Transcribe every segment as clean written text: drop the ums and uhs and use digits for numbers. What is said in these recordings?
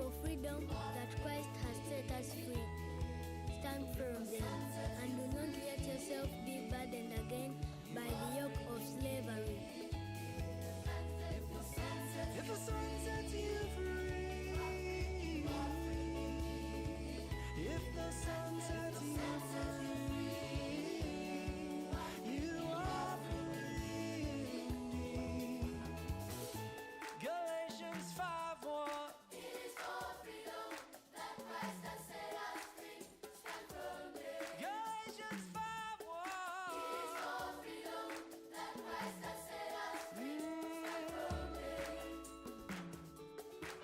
for freedom that Christ has set us free. Stand firm then, and do not let yourself be burdened again by the yoke of slavery. If the sun sets you free, if the sun sets you free, you are free indeed. Galatians 5:1. It is for freedom that Christ has set us free. Stand firm there. Galatians 5:1. It is for freedom that Christ has set us free. Stand firm there.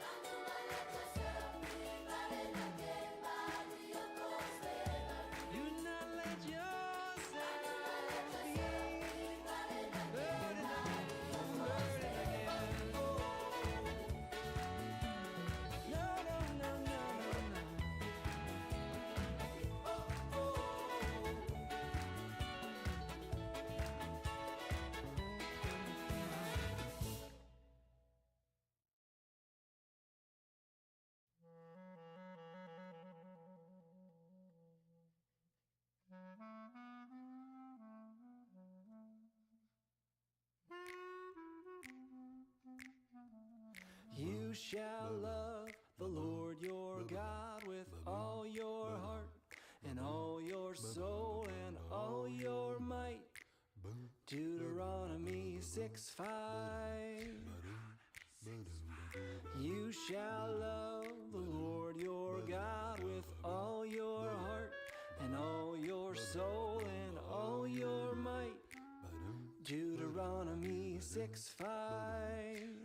And do not let yourself be burdened again by the yoke of slavery. Do not let yourself be burdened again. No, no, no, no, no, no. You shall love the Lord your God with all your heart and all your soul and all your might. Deuteronomy 6:5. You shall love the Lord your God with all your heart and all your soul and all your might. Deuteronomy 6:5.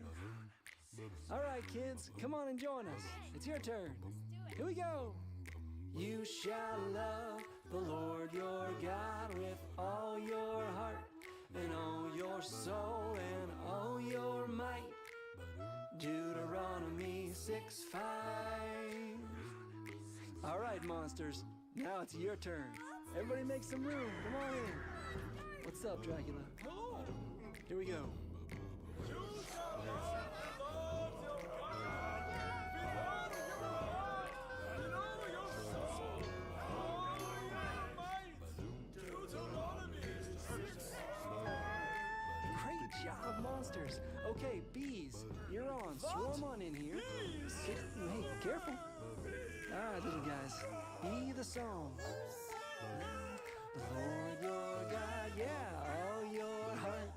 All right, kids, come on and join us. It's your turn. Here we go. You shall love the Lord your God with all your heart and all your soul and all your might. Deuteronomy 6:5. All right, monsters, now it's your turn. Everybody make some room. Come on in. What's up, Dracula? Hello. Here we go. You shall love the Lord your God with all your heart and all your soul, all your might. Deuteronomy 6:5. Great job, monsters. Okay, bees, you're on. Swarm on in here. Bees. Hey, careful. All right, little guys, be the song. The Lord your God, yeah, all your heart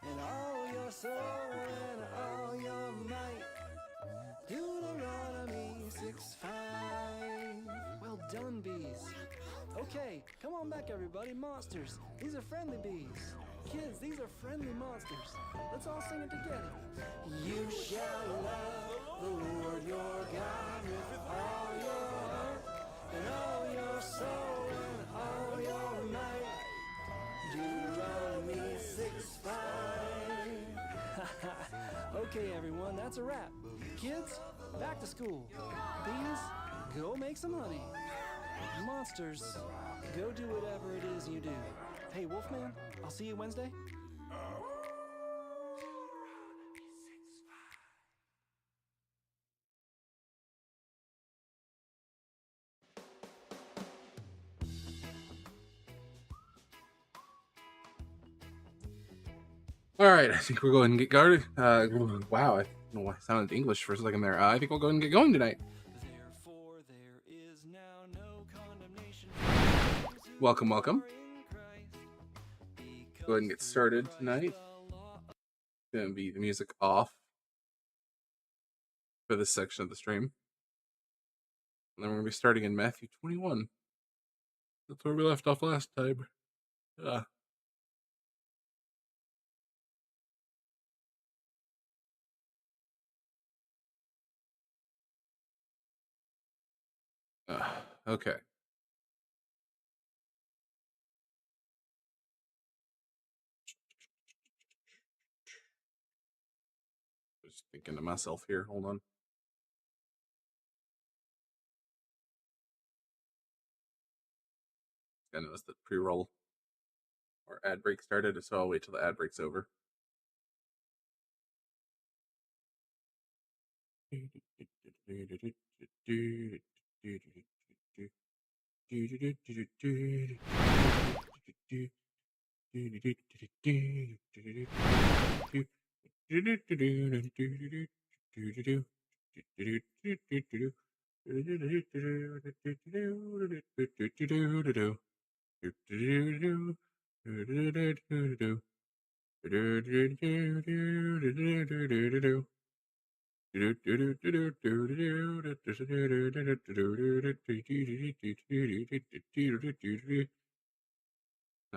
and all your soul and all your might. Deuteronomy 6:5. Well done, bees. Okay, come on back, everybody. Monsters, these are friendly bees. Kids, these are friendly monsters. Let's all sing it together. You shall love the Lord your God with all your heart and all your soul and all your might. Deuteronomy 6:5. Okay, everyone, that's a wrap. Kids, back to school. Bees, go make some honey. Monsters, go do whatever it is you do. Hey, Wolfman, I'll see you Wednesday. All right, I think we're going to get started. Wow, I don't know why I sounded English for a second there. I think we'll go ahead and get going tonight. Therefore, there is now no condemnation. Welcome, welcome. Go ahead and get started tonight. Gonna be the music off for this section of the stream. And then we're gonna be starting in Matthew 21. That's where we left off last time. Okay. Just thinking to myself here. Hold on. I noticed that pre-roll or ad break started, so I'll wait till the ad break's over.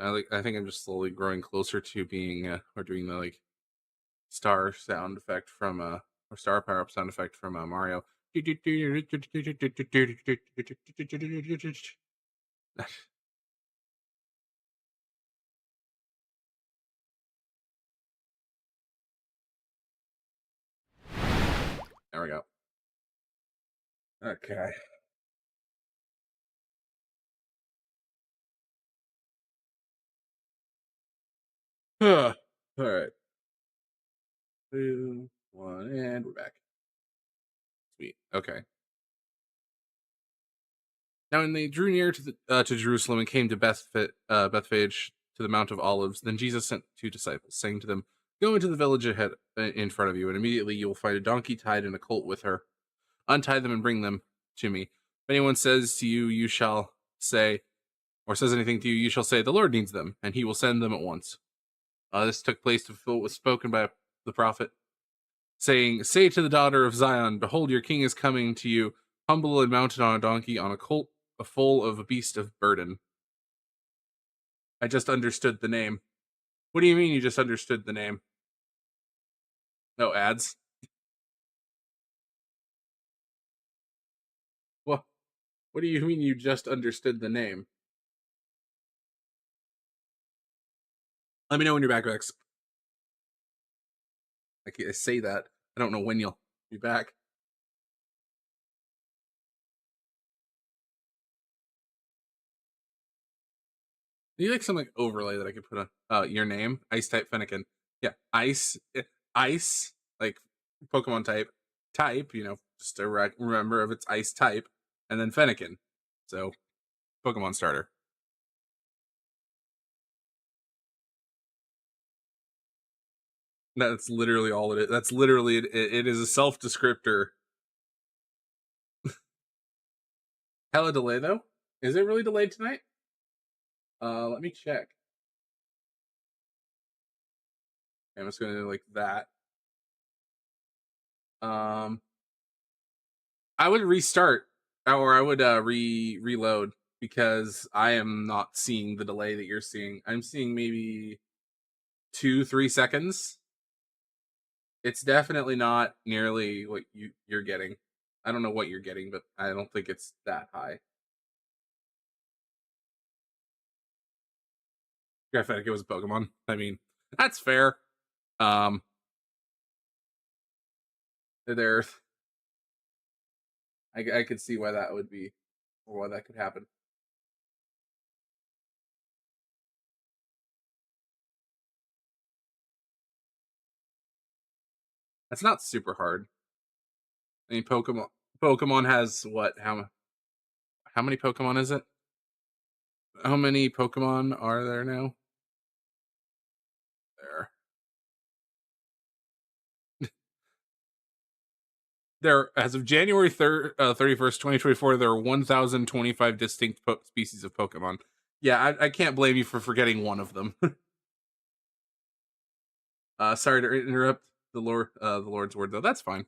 I think I'm just slowly growing closer to being or doing the like star sound effect from or star power up sound effect from Mario. There we go. Okay. All right. 2, 1, and we're back. Sweet. Okay. Now, when they drew near to Jerusalem and came to Bethphage to the Mount of Olives, then Jesus sent 2 disciples, saying to them, "Go into the village ahead in front of you, and immediately you will find a donkey tied and a colt with her. Untie them and bring them to me. If anyone says to you, you shall say, or says anything to you, you shall say, the Lord needs them, and he will send them at once." This took place to fulfill what was spoken by the prophet, saying, "Say to the daughter of Zion, behold, your king is coming to you, humble and mounted on a donkey, on a colt, a foal of a beast of burden." I just understood the name. What do you mean you just understood the name? No ads. What? What do you mean you just understood the name? Let me know when you're back, Rex. I say that. I don't know when you'll be back. You like some like overlay that I could put on your name, Ice type Fennekin. Yeah, ice, like Pokemon type, just to remember if it's ice type, and then Fennekin. So Pokemon starter. That's literally all it is. That's literally it is a self descriptor. Hella delay though. Is it really delayed tonight? Let me check. I'm just gonna do like that. I would restart or I would reload because I am not seeing the delay that you're seeing. I'm seeing maybe 2-3 seconds. It's definitely not nearly what you're getting. I don't know what you're getting, but I don't think it's that high. I feel like it was Pokemon. I mean, that's fair. There, I could see why that would be, or why that could happen. That's not super hard. I mean, Pokemon has what? How many Pokemon is it? How many Pokemon are there now? There, as of January 31st, 2024, there are 1,025 distinct species of Pokemon. Yeah, I can't blame you for forgetting one of them. Sorry to interrupt the Lord's word, though. That's fine.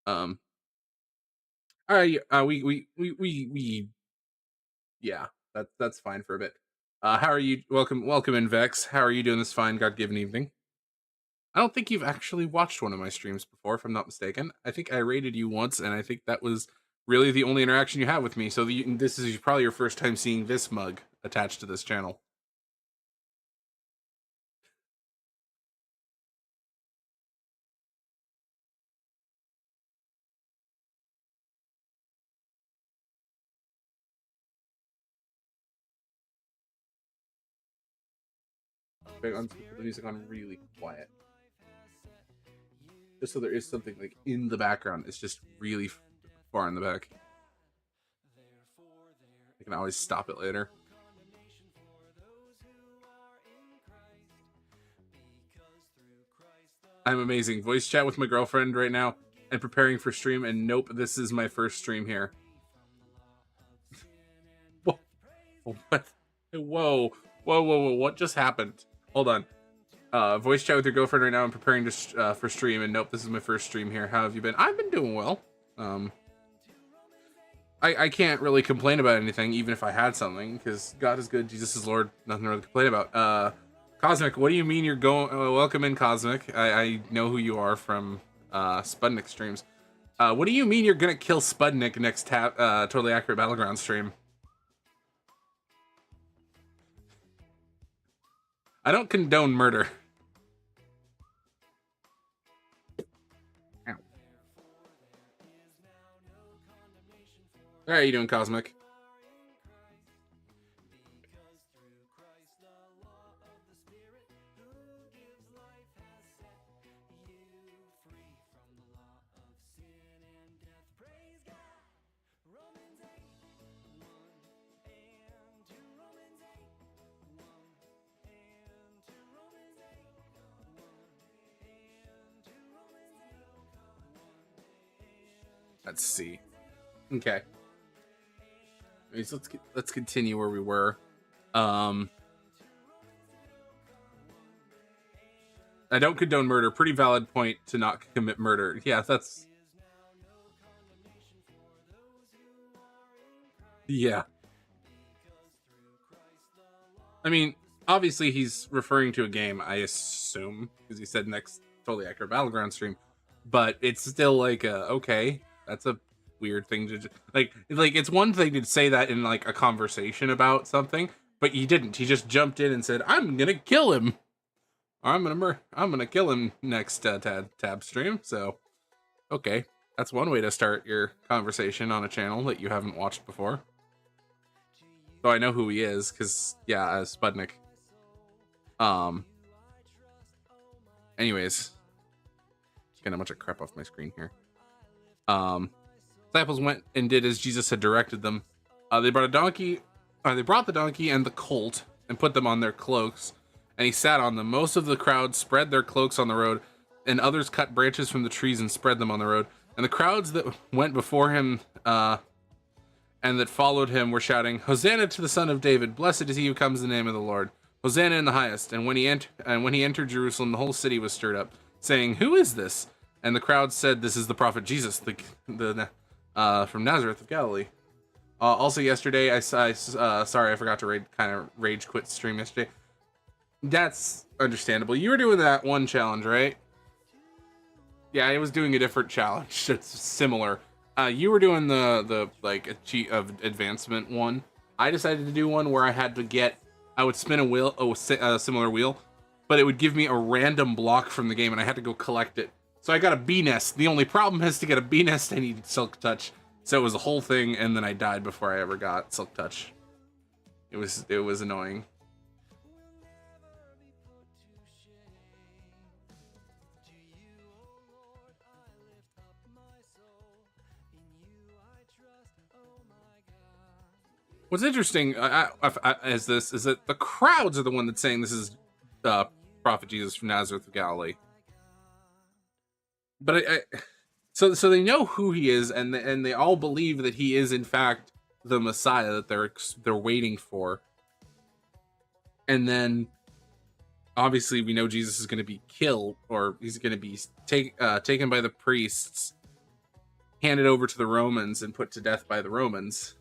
All right, yeah, that's fine for a bit. How are you? Welcome in, Vex. How are you doing this fine God-given evening? I don't think you've actually watched one of my streams before, if I'm not mistaken. I think I rated you once, and I think that was really the only interaction you had with me. So this is probably your first time seeing this mug attached to this channel. I'm put the music on really quiet, just so there is something like in the background. It's just really far in the back. I can always stop it later. I'm amazing. Voice chat with my girlfriend right now and preparing for stream, and nope, this is my first stream here. What? Whoa. What just happened? Hold on. Voice chat with your girlfriend right now and preparing to for stream, and nope, this is my first stream here. How have you been? I've been doing well. I can't really complain about anything, even if I had something, because God is good, Jesus is Lord, nothing to really complain about. Cosmic, what do you mean you're going? Welcome in, Cosmic. I know who you are from Spudnik streams. What do you mean you're gonna kill Spudnik next Totally Accurate Battleground stream? I don't condone murder. Ow. How are you doing, Cosmic? Let's see. Okay. Let's continue where we were. I don't condone murder. Pretty valid point to not commit murder. Yeah, that's... Yeah. I mean, obviously he's referring to a game, I assume, because he said next Totally Accurate Battleground stream. But it's still like, okay, that's a weird thing to do. Like it's one thing to say that in like a conversation about something, but he didn't. He just jumped in and said, "I'm gonna kill him. Or I'm gonna kill him next tab stream." So, okay, that's one way to start your conversation on a channel that you haven't watched before. So I know who he is, because yeah, Spudnik. Anyways, getting a bunch of crap off my screen here. Disciples went and did as Jesus had directed them. They brought the donkey and the colt and put them on their cloaks, and he sat on them. Most of the crowd spread their cloaks on the road, and others cut branches from the trees and spread them on the road. And the crowds that went before him and that followed him were shouting, "Hosanna to the Son of David! Blessed is he who comes in the name of the Lord! Hosanna in the highest!" And when he entered Jerusalem, the whole city was stirred up, saying, "Who is this?" And the crowd said, "This is the prophet Jesus, from Nazareth of Galilee." Also yesterday, sorry, I forgot to rage quit stream yesterday. That's understandable. You were doing that one challenge, right? Yeah, I was doing a different challenge. It's similar. You were doing the like cheat of advancement one. I decided to do one where I would spin a wheel, a similar wheel, but it would give me a random block from the game, and I had to go collect it. So I got a bee nest. The only problem is to get a bee nest, I needed Silk Touch. So it was a whole thing, and then I died before I ever got Silk Touch. It was annoying. What's interesting is that the crowds are the one that's saying this is Prophet Jesus from Nazareth of Galilee. But so they know who he is, and they all believe that he is in fact the Messiah that they're waiting for. And then obviously we know Jesus is going to be killed, or he's going to be taken by the priests, handed over to the Romans, and put to death by the Romans.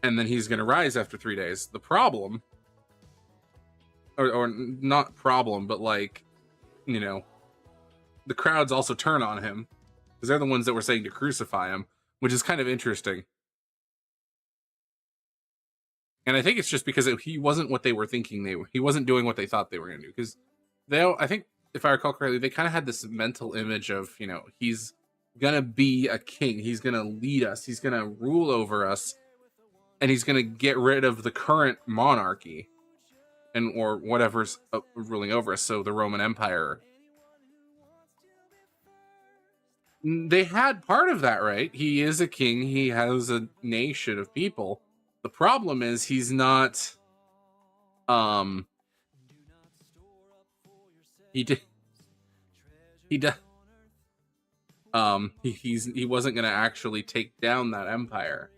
And then he's going to rise after 3 days. The problem, or not problem, but like, you know, the crowds also turn on him because they're the ones that were saying to crucify him, which is kind of interesting. And I think it's just because he wasn't what they were thinking he wasn't doing what they thought they were going to do. Because I think, if I recall correctly, they kind of had this mental image of, you know, he's going to be a king. He's going to lead us. He's going to rule over us. And he's going to get rid of the current monarchy or whatever's ruling over us. So the Roman Empire. They had part of that right. He is a king. He has a nation of people. The problem is he's not. He did. He did. He wasn't going to actually take down that empire.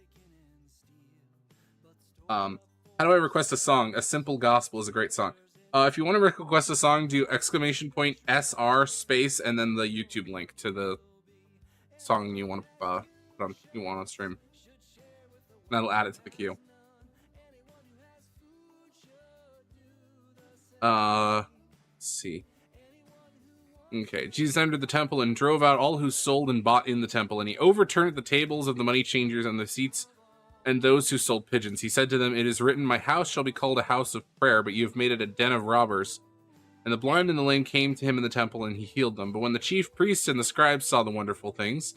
How do I request a song? A Simple Gospel is a great song. If you want to request a song, do !SR space and then the YouTube link to the song you want to put on stream. That'll add it to the queue. Let's see. Okay, Jesus entered the temple and drove out all who sold and bought in the temple, and he overturned the tables of the money changers and the seats and those who sold pigeons. He said to them, "It is written, my house shall be called a house of prayer, but you have made it a den of robbers." And the blind and the lame came to him in the temple, and he healed them. But when the chief priests and the scribes saw the wonderful things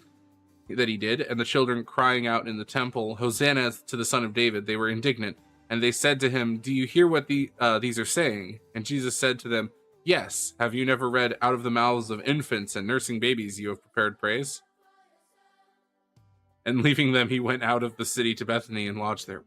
that he did, and the children crying out in the temple, "Hosanna to the Son of David," they were indignant. And they said to him, "Do you hear what these are saying?" And Jesus said to them, "Yes. Have you never read, out of the mouths of infants and nursing babies you have prepared praise?" And leaving them, he went out of the city to Bethany and lodged there.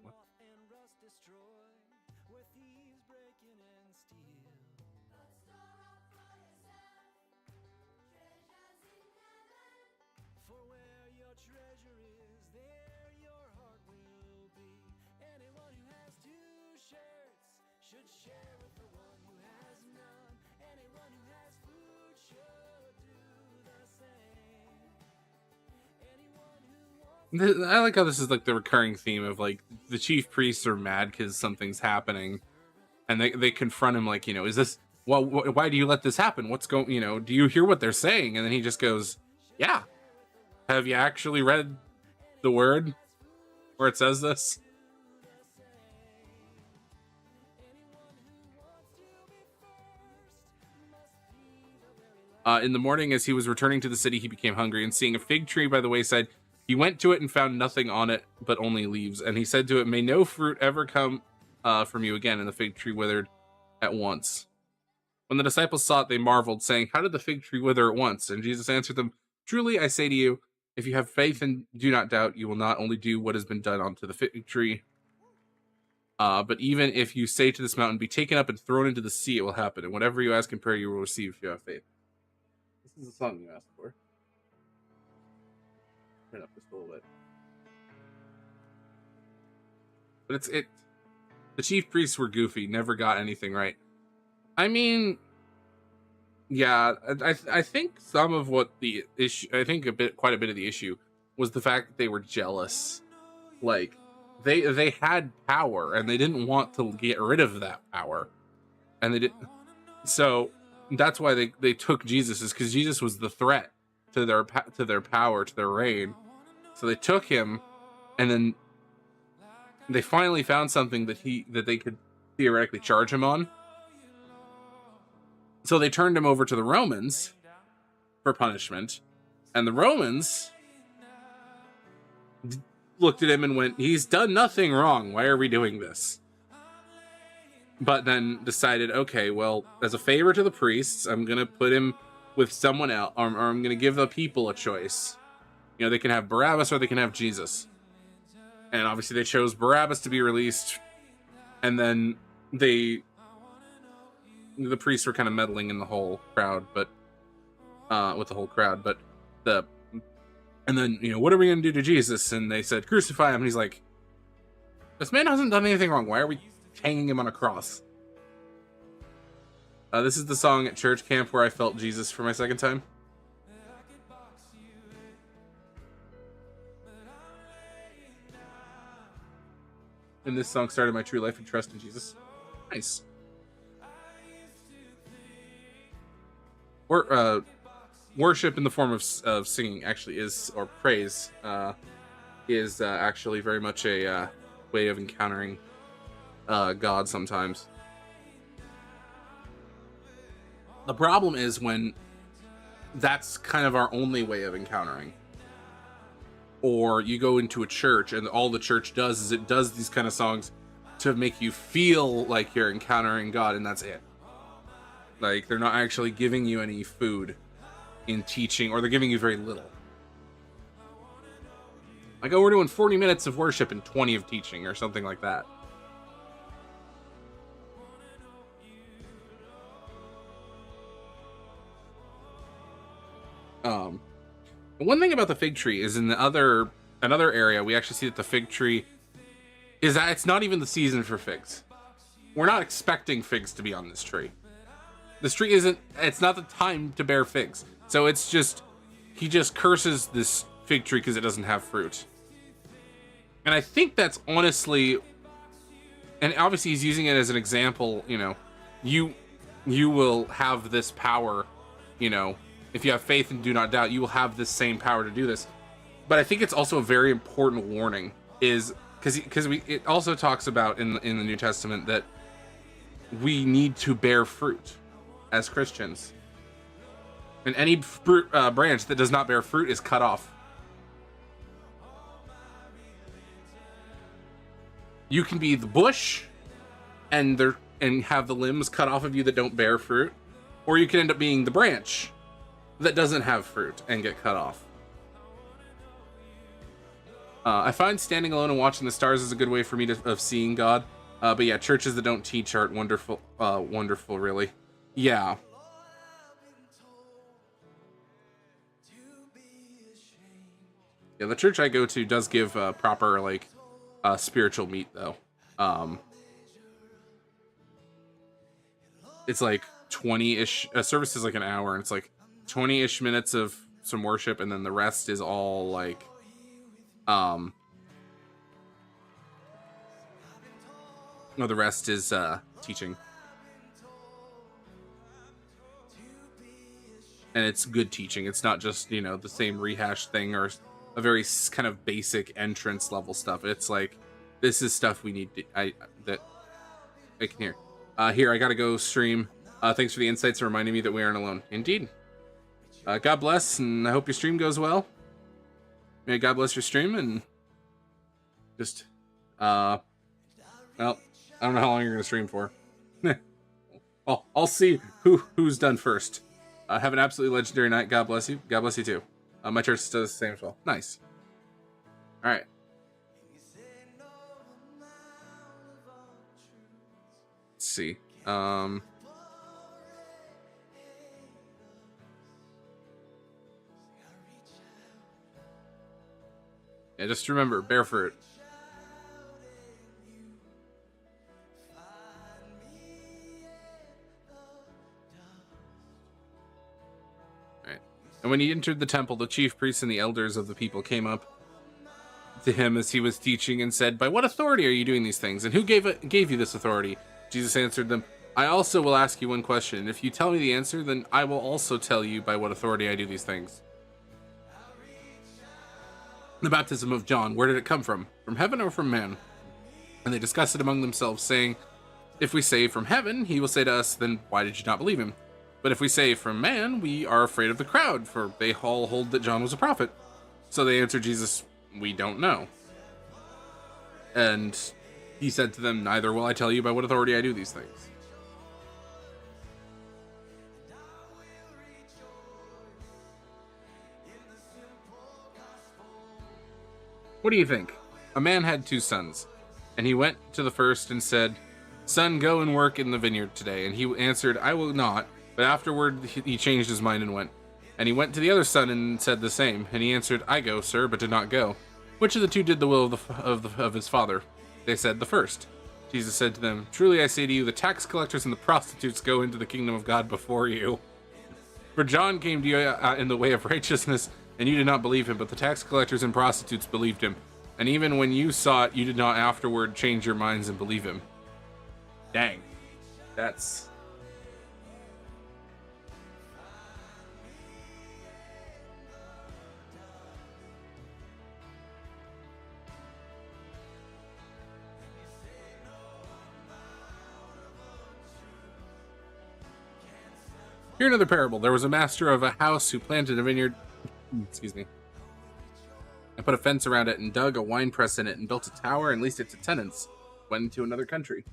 I like how this is like the recurring theme of like the chief priests are mad because something's happening, and they confront him like, is this, well, why do you let this happen? What's going, do you hear what they're saying? And then he just goes, yeah. Have you actually read the word where it says this? In the morning, as he was returning to the city, he became hungry, and seeing a fig tree by the wayside, he went to it and found nothing on it but only leaves. And he said to it, "May no fruit ever come from you again." And the fig tree withered at once. When the disciples saw it, they marveled, saying, "How did the fig tree wither at once?" And Jesus answered them, "Truly I say to you, if you have faith and do not doubt, you will not only do what has been done onto the fig tree, but even if you say to this mountain, 'Be taken up and thrown into the sea,' it will happen. And whatever you ask in prayer, you will receive if you have faith." This is the song you asked for. Turn up just a little bit. But the chief priests were goofy, never got anything right. I mean, yeah, I think some of what the issue, I think quite a bit of the issue was the fact that they were jealous. Like, they had power and they didn't want to get rid of that power, and they did. So that's why they took Jesus, is because Jesus was the threat to their power, to their reign. So they took him, and then they finally found something that they could theoretically charge him on. So they turned him over to the Romans for punishment, and the Romans looked at him and went, "He's done nothing wrong. Why are we doing this?" But then decided, okay, well, as a favor to the priests, I'm going to put him with someone else, or I'm going to give the people a choice. They can have Barabbas or they can have Jesus. And obviously they chose Barabbas to be released. And then the priests were kind of meddling in the whole crowd, but with the whole crowd. But and then, what are we going to do to Jesus? And they said, "Crucify him." And he's like, "This man hasn't done anything wrong. Why are we hanging him on a cross?" This is the song at church camp where I felt Jesus for my second time. And this song started my true life and trust in Jesus. Nice. Worship in the form of singing actually is, or praise, is actually very much a way of encountering God sometimes. The problem is when that's kind of our only way of encountering. Or you go into a church and all the church does is it does these kind of songs to make you feel like you're encountering God, and that's it. Like, they're not actually giving you any food in teaching, or they're giving you very little. Like, oh, we're doing 40 minutes of worship and 20 of teaching or something like that. One thing about the fig tree is in another area, we actually see that the fig tree is that it's not even the season for figs. We're not expecting figs to be on this tree. This tree it's not the time to bear figs. So it's just, he just curses this fig tree because it doesn't have fruit. And I think that's honestly, and obviously he's using it as an example, you know, you will have this power, you know, if you have faith and do not doubt, you will have this same power to do this. But I think it's also a very important warning, is because it also talks about in the New Testament that we need to bear fruit as Christians, and any branch that does not bear fruit is cut off. You can be the bush and have the limbs cut off of you that don't bear fruit, or you can end up being the branch that doesn't have fruit and get cut off. I find standing alone and watching the stars is a good way for me of seeing God. But yeah, churches that don't teach aren't wonderful, really. Yeah. Yeah, the church I go to does give proper, like, spiritual meat, though. It's like 20-ish, service is like an hour, and it's like 20-ish minutes of some worship, and then the rest is all like no, the rest is teaching, and it's good teaching. It's not just, you know, the same rehashed thing or a very kind of basic entrance level stuff. It's like, this is stuff we need to, that I can hear. Here, I gotta go stream. Thanks for the insights and reminding me that we aren't alone. Indeed. God bless, and I hope your stream goes well. May God bless your stream, and just, well, I don't know how long you're gonna stream for. I'll see who's done first. Have an absolutely legendary night. God bless you. God bless you too. My church does the same as well. Nice. All right. Let's see. Yeah, just remember, bear fruit. Right. And when he entered the temple, the chief priests and the elders of the people came up to him as he was teaching and said, "By what authority are you doing these things? And who gave you this authority?" Jesus answered them, "I also will ask you one question, and if you tell me the answer, then I will also tell you by what authority I do these things. The baptism of John, where did it come from? From heaven or from man?" And they discussed it among themselves, saying, "If we say from heaven, he will say to us, then why did you not believe him? But if we say from man, we are afraid of the crowd, for they all hold that John was a prophet." So they answered Jesus, "We don't know." And he said to them, "Neither will I tell you by what authority I do these things." What do you think? A man had 2 sons, and he went to the first and said, "Son, go and work in the vineyard today." And he answered, "I will not." But afterward he changed his mind and went. And he went to the other son and said the same. And he answered, "I go, sir," but did not go. Which of the 2 did the will of his father? They said, "The first." Jesus said to them, "Truly I say to you, the tax collectors and the prostitutes go into the kingdom of God before you. For John came to you in the way of righteousness, and you did not believe him, but the tax collectors and prostitutes believed him. And even when you saw it, you did not afterward change your minds and believe him." Dang. That's... Here another parable. There was a master of a house who planted a vineyard, excuse me, and put a fence around it and dug a wine press in it and built a tower and leased it to tenants, went into another country.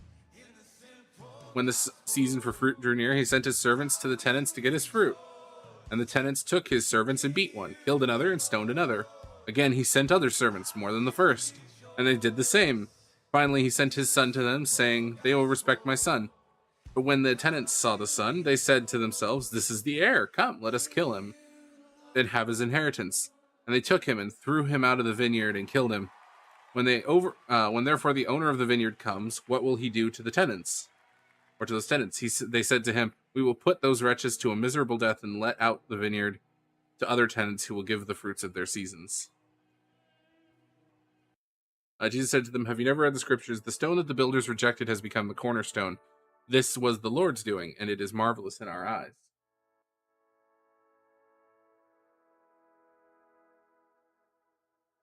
When the season for fruit drew near, he sent his servants to the tenants to get his fruit. And the tenants took his servants and beat one, killed another, and stoned another. Again, he sent other servants, more than the first, and they did the same. Finally, he sent his son to them, saying, "They will respect my son." But when the tenants saw the son, they said to themselves, "This is the heir. Come, let us kill him, then have his inheritance." And they took him and threw him out of the vineyard and killed him. When therefore the owner of the vineyard comes, what will he do to the tenants? Or to those tenants? They said to him, "We will put those wretches to a miserable death and let out the vineyard to other tenants who will give the fruits of their seasons." Jesus said to them, "Have you never read the scriptures? The stone that the builders rejected has become the cornerstone. This was the Lord's doing, and it is marvelous in our eyes."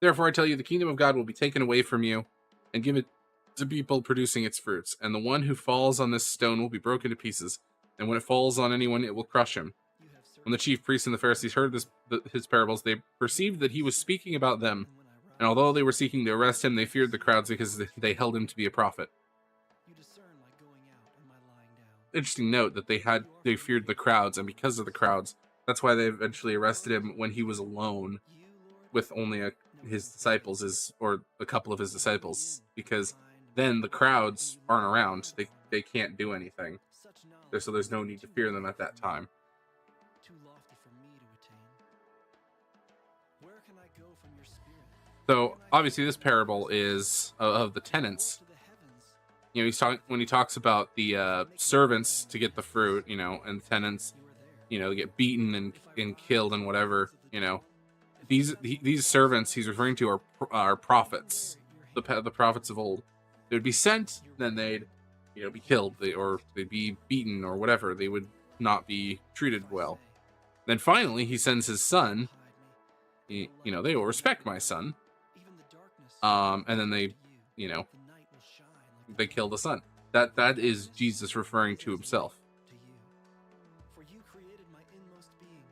Therefore I tell you, the kingdom of God will be taken away from you and given to people producing its fruits. And the one who falls on this stone will be broken to pieces. And when it falls on anyone, it will crush him. When the chief priests and the Pharisees heard his parables, they perceived that he was speaking about them. And although they were seeking to arrest him, they feared the crowds because they held him to be a prophet. Interesting note that they feared the crowds, and because of the crowds, that's why they eventually arrested him when he was alone with only his disciples, or a couple of his disciples, because then the crowds aren't around. They can't do anything. So there's no need to fear them at that time. So obviously this parable is of the tenants. You know, when he talks about the servants to get the fruit, you know, and tenants, you know, get beaten and killed and whatever, you know. These servants he's referring to are prophets, the prophets of old. They would be sent, then they'd, you know, be killed, or they'd be beaten or whatever. They would not be treated well. Then finally he sends his son. You know, they will respect my son. And then they, you know, they kill the son. That is Jesus referring to himself. For you created my inmost being.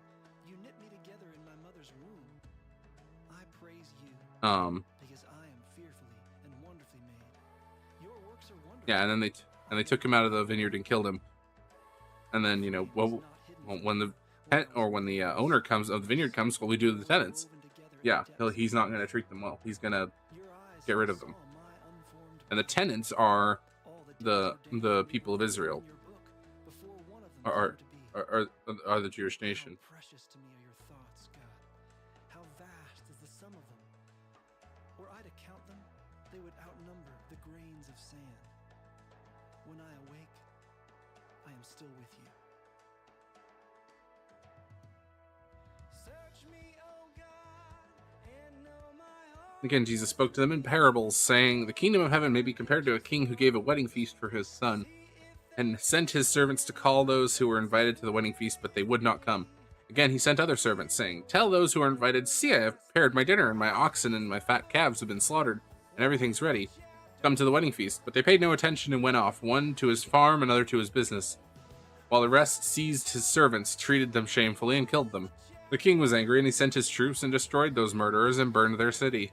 You knit me together in my mother's womb. I praise you. Because I am fearfully and wonderfully made. Your works are wonderful. Yeah, and then they took him out of the vineyard and killed him. And then, you know, when the owner comes of the vineyard comes, what we do to the tenants? Yeah, he's not going to treat them well. He's going to get rid of them. And the tenants are the people of Israel, are the Jewish nation. How precious to me are your thoughts, God. How vast is the sum of them. Were I to count them, they would outnumber the grains of sand. When I awake, I am still with you. Search me, O God, and know my heart. Again, Jesus spoke to them in parables, saying, "The kingdom of heaven may be compared to a king who gave a wedding feast for his son, and sent his servants to call those who were invited to the wedding feast, but they would not come. Again, he sent other servants, saying, 'Tell those who are invited, see, I have prepared my dinner, and my oxen and my fat calves have been slaughtered, and everything's ready. Come to the wedding feast.' But they paid no attention and went off, one to his farm, another to his business, while the rest seized his servants, treated them shamefully, and killed them. The king was angry, and he sent his troops and destroyed those murderers and burned their city.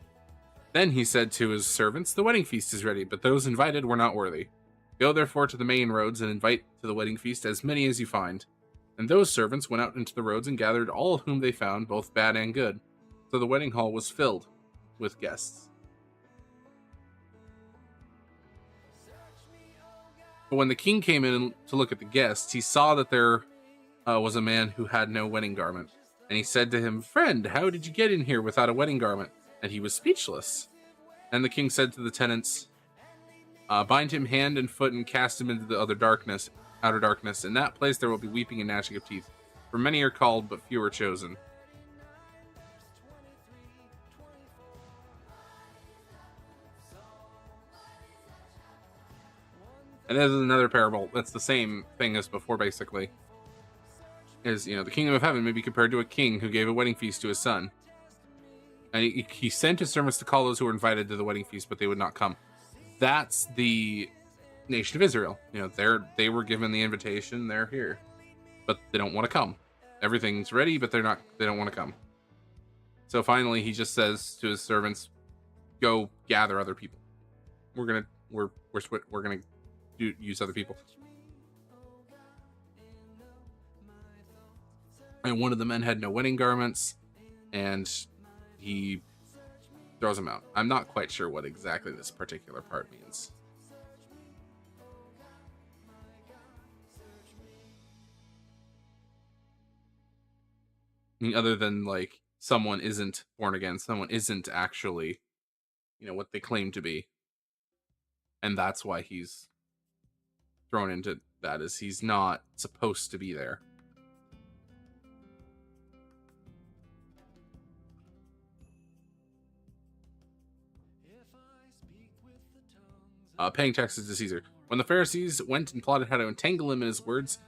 Then he said to his servants, 'The wedding feast is ready, but those invited were not worthy. Go therefore to the main roads and invite to the wedding feast as many as you find.' And those servants went out into the roads and gathered all whom they found, both bad and good. So the wedding hall was filled with guests. But when the king came in to look at the guests, he saw that there was a man who had no wedding garment. And he said to him, 'Friend, how did you get in here without a wedding garment?' And he was speechless. And the king said to the tenants, 'Bind him hand and foot and cast him into the outer darkness. In that place there will be weeping and gnashing of teeth. For many are called, but few are chosen.'" And there's another parable that's the same thing as before, basically. Is, you know, the kingdom of heaven may be compared to a king who gave a wedding feast to his son. And he sent his servants to call those who were invited to the wedding feast, but they would not come. That's the nation of Israel. You know, they were given the invitation, they're here. But they don't want to come. Everything's ready, but they don't want to come. So finally he just says to his servants, "Go gather other people. We're gonna use other people." And one of the men had no wedding garments, and he throws him out. I'm not quite sure what exactly this particular part means. I mean, other than like someone isn't born again, someone isn't actually, what they claim to be. And that's why he's thrown into that, is he's not supposed to be there. Paying taxes to Caesar. When the Pharisees went and plotted how to entangle him in his words,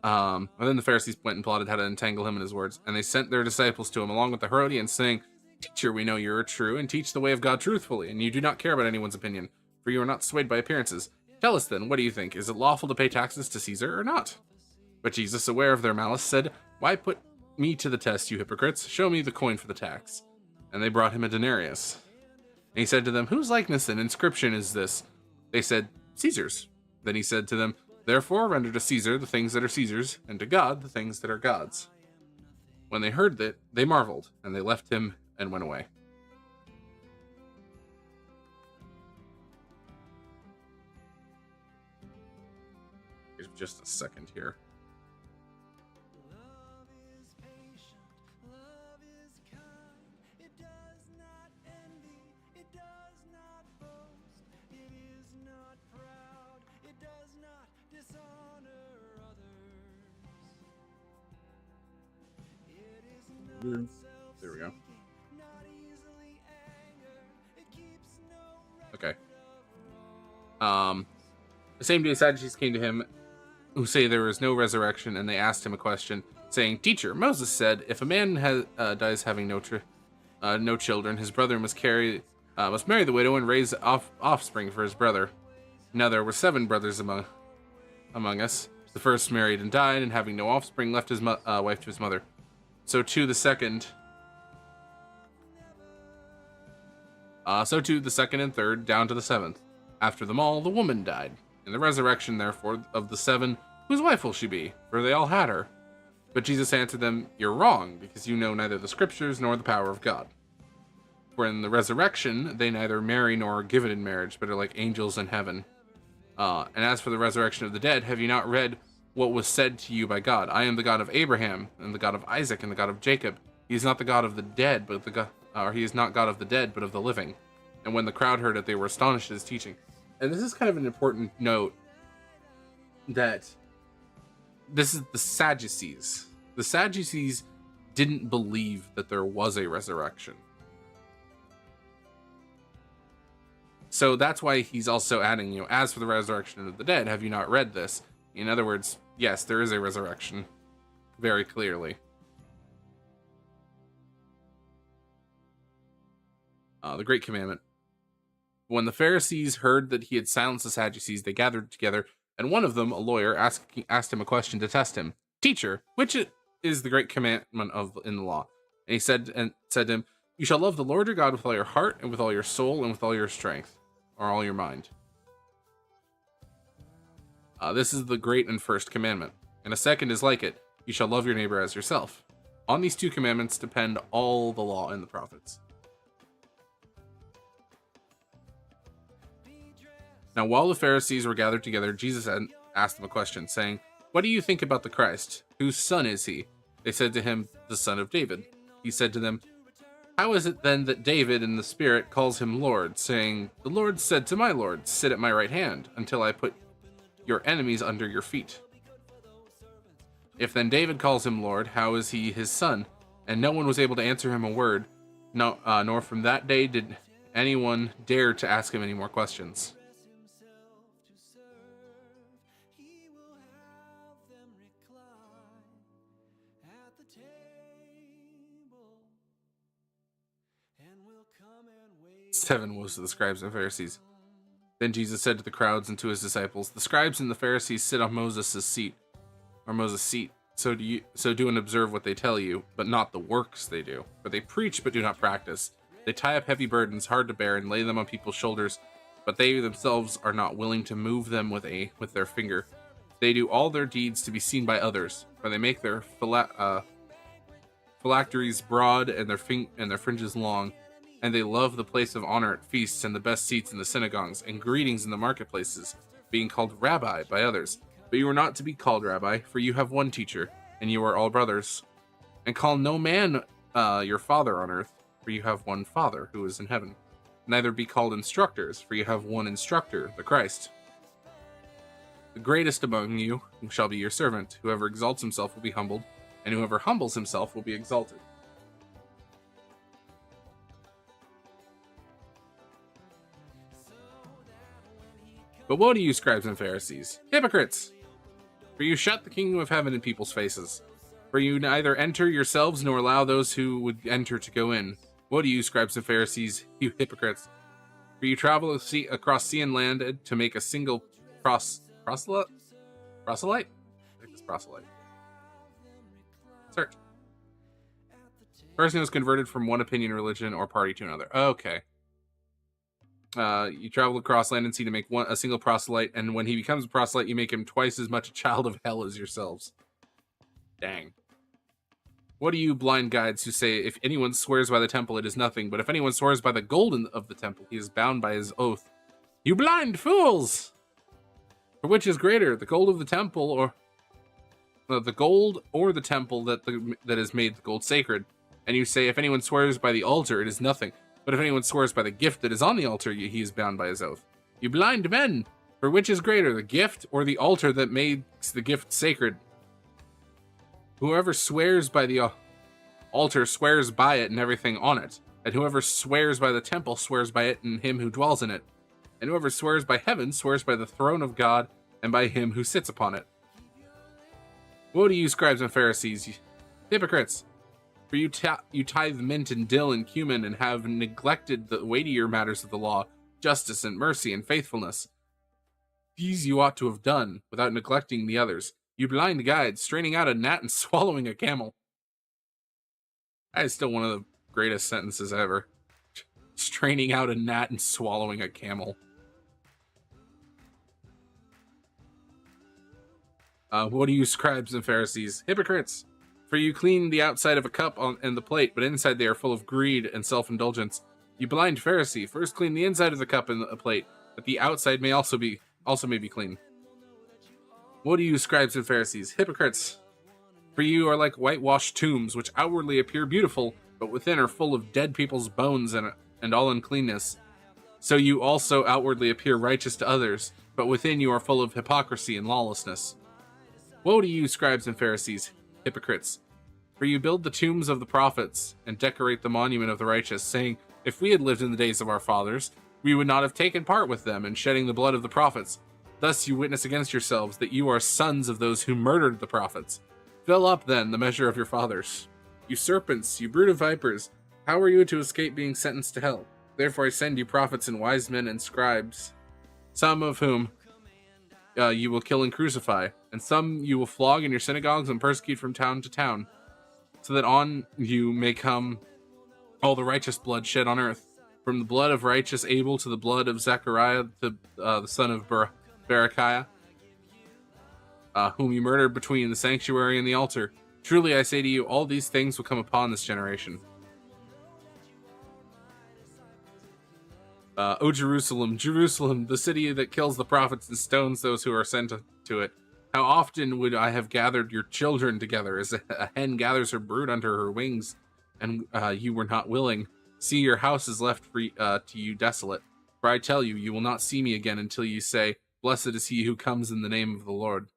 and then the Pharisees went and plotted how to entangle him in his words, and they sent their disciples to him along with the Herodians, saying, "Teacher, we know you are true, and teach the way of God truthfully, and you do not care about anyone's opinion, for you are not swayed by appearances. Tell us then, what do you think? Is it lawful to pay taxes to Caesar or not?" But Jesus, aware of their malice, said, "Why put me to the test, you hypocrites? Show me the coin for the tax." And they brought him a denarius. And he said to them, "Whose likeness and inscription is this?" They said, "Caesar's." Then he said to them, "Therefore render to Caesar the things that are Caesar's, and to God the things that are God's." When they heard that, they marveled, and they left him and went away. Here's just a second here. There we go. Okay. The same day Sadducees came to him, who say there is no resurrection, and they asked him a question, saying, "Teacher, Moses said, if a man dies having no children, his brother must marry the widow and raise offspring for his brother. Now there were 7 brothers among us. The first married and died, and having no offspring, left his wife to his mother. So too the second and third, down to the 7th. After them all, the woman died. In the resurrection, therefore, of the 7, whose wife will she be? For they all had her." But Jesus answered them, "You're wrong, because you know neither the scriptures nor the power of God. For in the resurrection, they neither marry nor are given in marriage, but are like angels in heaven. And as for the resurrection of the dead, have you not read what was said to you by God? I am the God of Abraham, and the God of Isaac, and the God of Jacob. He is not the God of the dead, he is not God of the dead, but of the living." And when the crowd heard it, they were astonished at his teaching. And this is kind of an important note, that this is the Sadducees. The Sadducees didn't believe that there was a resurrection. So that's why he's also adding, as for the resurrection of the dead, have you not read this? In other words, yes, there is a resurrection, very clearly. The Great Commandment. When the Pharisees heard that he had silenced the Sadducees, they gathered together, and one of them, a lawyer, asked him a question to test him. "Teacher, which is the great commandment in the law?" And he said to him, "You shall love the Lord your God with all your heart, and with all your soul, and with all your strength," or all your mind. This is the great and first commandment. And a second is like it: you shall love your neighbor as yourself. On these 2 commandments depend all the law and the prophets. Now, while the Pharisees were gathered together, Jesus asked them a question, saying, "What do you think about the Christ? Whose son is he?" They said to him, "The son of David." He said to them, "How is it then that David in the Spirit calls him Lord, saying, 'The Lord said to my Lord, sit at my right hand, until I put your enemies under your feet'? If then David calls him Lord, how is he his son?" And no one was able to answer him a word, nor from that day did anyone dare to ask him any more questions. Seven woes to the scribes and Pharisees. Then Jesus said to the crowds and to his disciples, "The scribes and the Pharisees sit on Moses' seat. So do and observe what they tell you, but not the works they do. For they preach but do not practice. They tie up heavy burdens hard to bear and lay them on people's shoulders, but they themselves are not willing to move them with their finger. They do all their deeds to be seen by others, for they make their phylacteries broad and their fringes long. and they love the place of honor at feasts and the best seats in the synagogues and greetings in the marketplaces, being called Rabbi by others. But you are not to be called Rabbi, for you have one teacher, and you are all brothers. And call no man your father on earth, for you have one Father who is in heaven. Neither be called instructors, for you have one instructor, the Christ. The greatest among you shall be your servant. Whoever exalts himself will be humbled, and whoever humbles himself will be exalted. But woe to you, scribes and Pharisees, hypocrites! For you shut the kingdom of heaven in people's faces. For you neither enter yourselves nor allow those who would enter to go in. Woe to you, scribes and Pharisees, you hypocrites! For you travel across sea and land to make a single proselyte? I think it's proselyte. Search. Person who is converted from one opinion, religion, or party to another. Okay. You travel across land and sea to make a single proselyte, and when he becomes a proselyte, you make him twice as much a child of hell as yourselves. Dang. What are you blind guides who say, if anyone swears by the temple, it is nothing, but if anyone swears by the gold of the temple, he is bound by his oath? You blind fools! For which is greater, the gold of the temple, or the gold or the temple that has made the gold sacred? And you say, if anyone swears by the altar, it is nothing. But if anyone swears by the gift that is on the altar, he is bound by his oath. You blind men! For which is greater, the gift or the altar that makes the gift sacred? Whoever swears by the altar swears by it and everything on it. And whoever swears by the temple swears by it and him who dwells in it. And whoever swears by heaven swears by the throne of God and by him who sits upon it. Woe to you, scribes and Pharisees, you hypocrites! For you tithe mint and dill and cumin, and have neglected the weightier matters of the law, justice and mercy and faithfulness. These you ought to have done, without neglecting the others. You blind guides, straining out a gnat and swallowing a camel. That is still one of the greatest sentences ever. Straining out a gnat and swallowing a camel. What are you, scribes and Pharisees? Hypocrites! For you clean the outside of a cup and the plate, but inside they are full of greed and self-indulgence. You blind Pharisee, first clean the inside of the cup and the plate, that the outside may also be clean. What are you, scribes and Pharisees? Hypocrites! For you are like whitewashed tombs, which outwardly appear beautiful, but within are full of dead people's bones and all uncleanness. So you also outwardly appear righteous to others, but within you are full of hypocrisy and lawlessness. Woe to you, scribes and Pharisees, hypocrites! For you build the tombs of the prophets and decorate the monument of the righteous, saying, if we had lived in the days of our fathers, we would not have taken part with them in shedding the blood of the prophets. Thus you witness against yourselves that you are sons of those who murdered the prophets. Fill up, then, the measure of your fathers. You serpents, you brood of vipers, how are you to escape being sentenced to hell? Therefore I send you prophets and wise men and scribes, some of whom you will kill and crucify, and some you will flog in your synagogues and persecute from town to town, so that on you may come all the righteous blood shed on earth, from the blood of righteous Abel to the blood of Zechariah, the son of Berechiah, whom you murdered between the sanctuary and the altar. Truly I say to you, all these things will come upon this generation. O Jerusalem, Jerusalem, the city that kills the prophets and stones those who are sent to it. How often would I have gathered your children together, as a hen gathers her brood under her wings, and you were not willing. See, your house is left to you desolate. For I tell you, you will not see me again until you say, blessed is he who comes in the name of the Lord.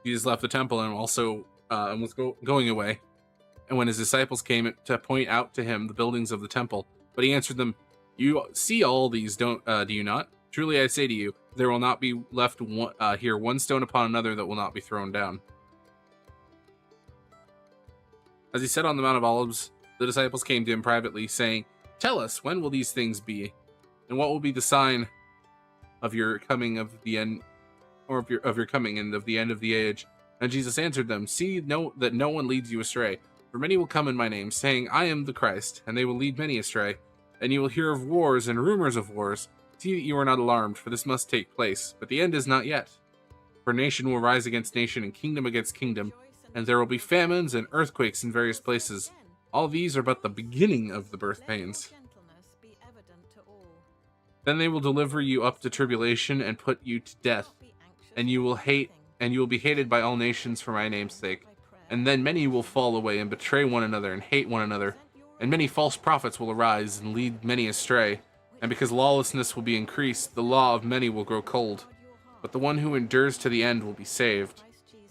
Jesus left the temple and also and was going away. And when his disciples came to point out to him the buildings of the temple, but he answered them, you see all these, do you not? Truly I say to you, there will not be left here one stone upon another that will not be thrown down. As he sat on the Mount of Olives, the disciples came to him privately, saying, tell us, when will these things be? And what will be the sign of your coming of the end, or of your coming and of the end of the age? And Jesus answered them, see that no one leads you astray. For many will come in my name, saying, I am the Christ, and they will lead many astray. And you will hear of wars and rumors of wars. See that you are not alarmed, for this must take place, but the end is not yet. For nation will rise against nation, and kingdom against kingdom, and there will be famines and earthquakes in various places. All these are but the beginning of the birth pains. Then they will deliver you up to tribulation and put you to death, and you will be hated by all nations for my name's sake. And then many will fall away and betray one another and hate one another, and many false prophets will arise and lead many astray. And because lawlessness will be increased, the law of many will grow cold. But the one who endures to the end will be saved.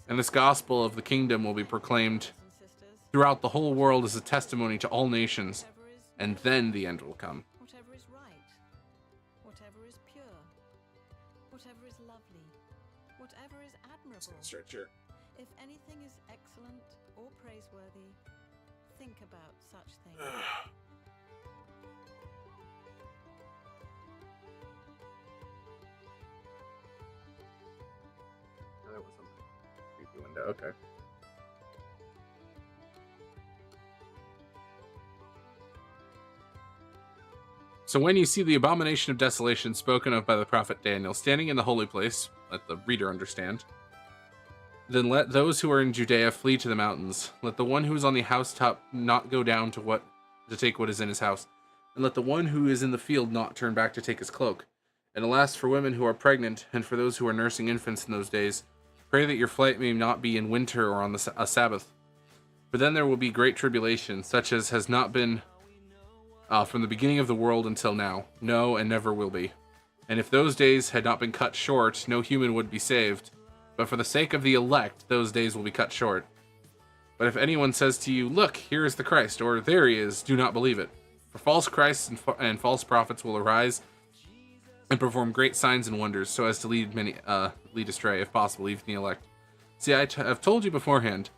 And this gospel of the kingdom will be proclaimed throughout the whole world as a testimony to all nations, and then the end will come. Whatever is right, whatever is pure, whatever is lovely, whatever is admirable. Stretch here. If anything is excellent or praiseworthy, think about such things. That was something. Creepy window. Okay. So when you see the abomination of desolation spoken of by the prophet Daniel standing in the holy place, let the reader understand, then let those who are in Judea flee to the mountains. Let the one who is on the housetop not go down to take what is in his house, and let the one who is in the field not turn back to take his cloak. And alas, for women who are pregnant, and for those who are nursing infants in those days, pray that your flight may not be in winter or on a Sabbath. For then there will be great tribulation, such as has not been from the beginning of the world until now, no, and never will be. And if those days had not been cut short, no human would be saved. But for the sake of the elect, those days will be cut short. But if anyone says to you, "Look, here is the Christ," or "There he is," do not believe it. For false Christs and false prophets will arise and perform great signs and wonders, so as to lead astray, if possible, even the elect. See, I've told you beforehand.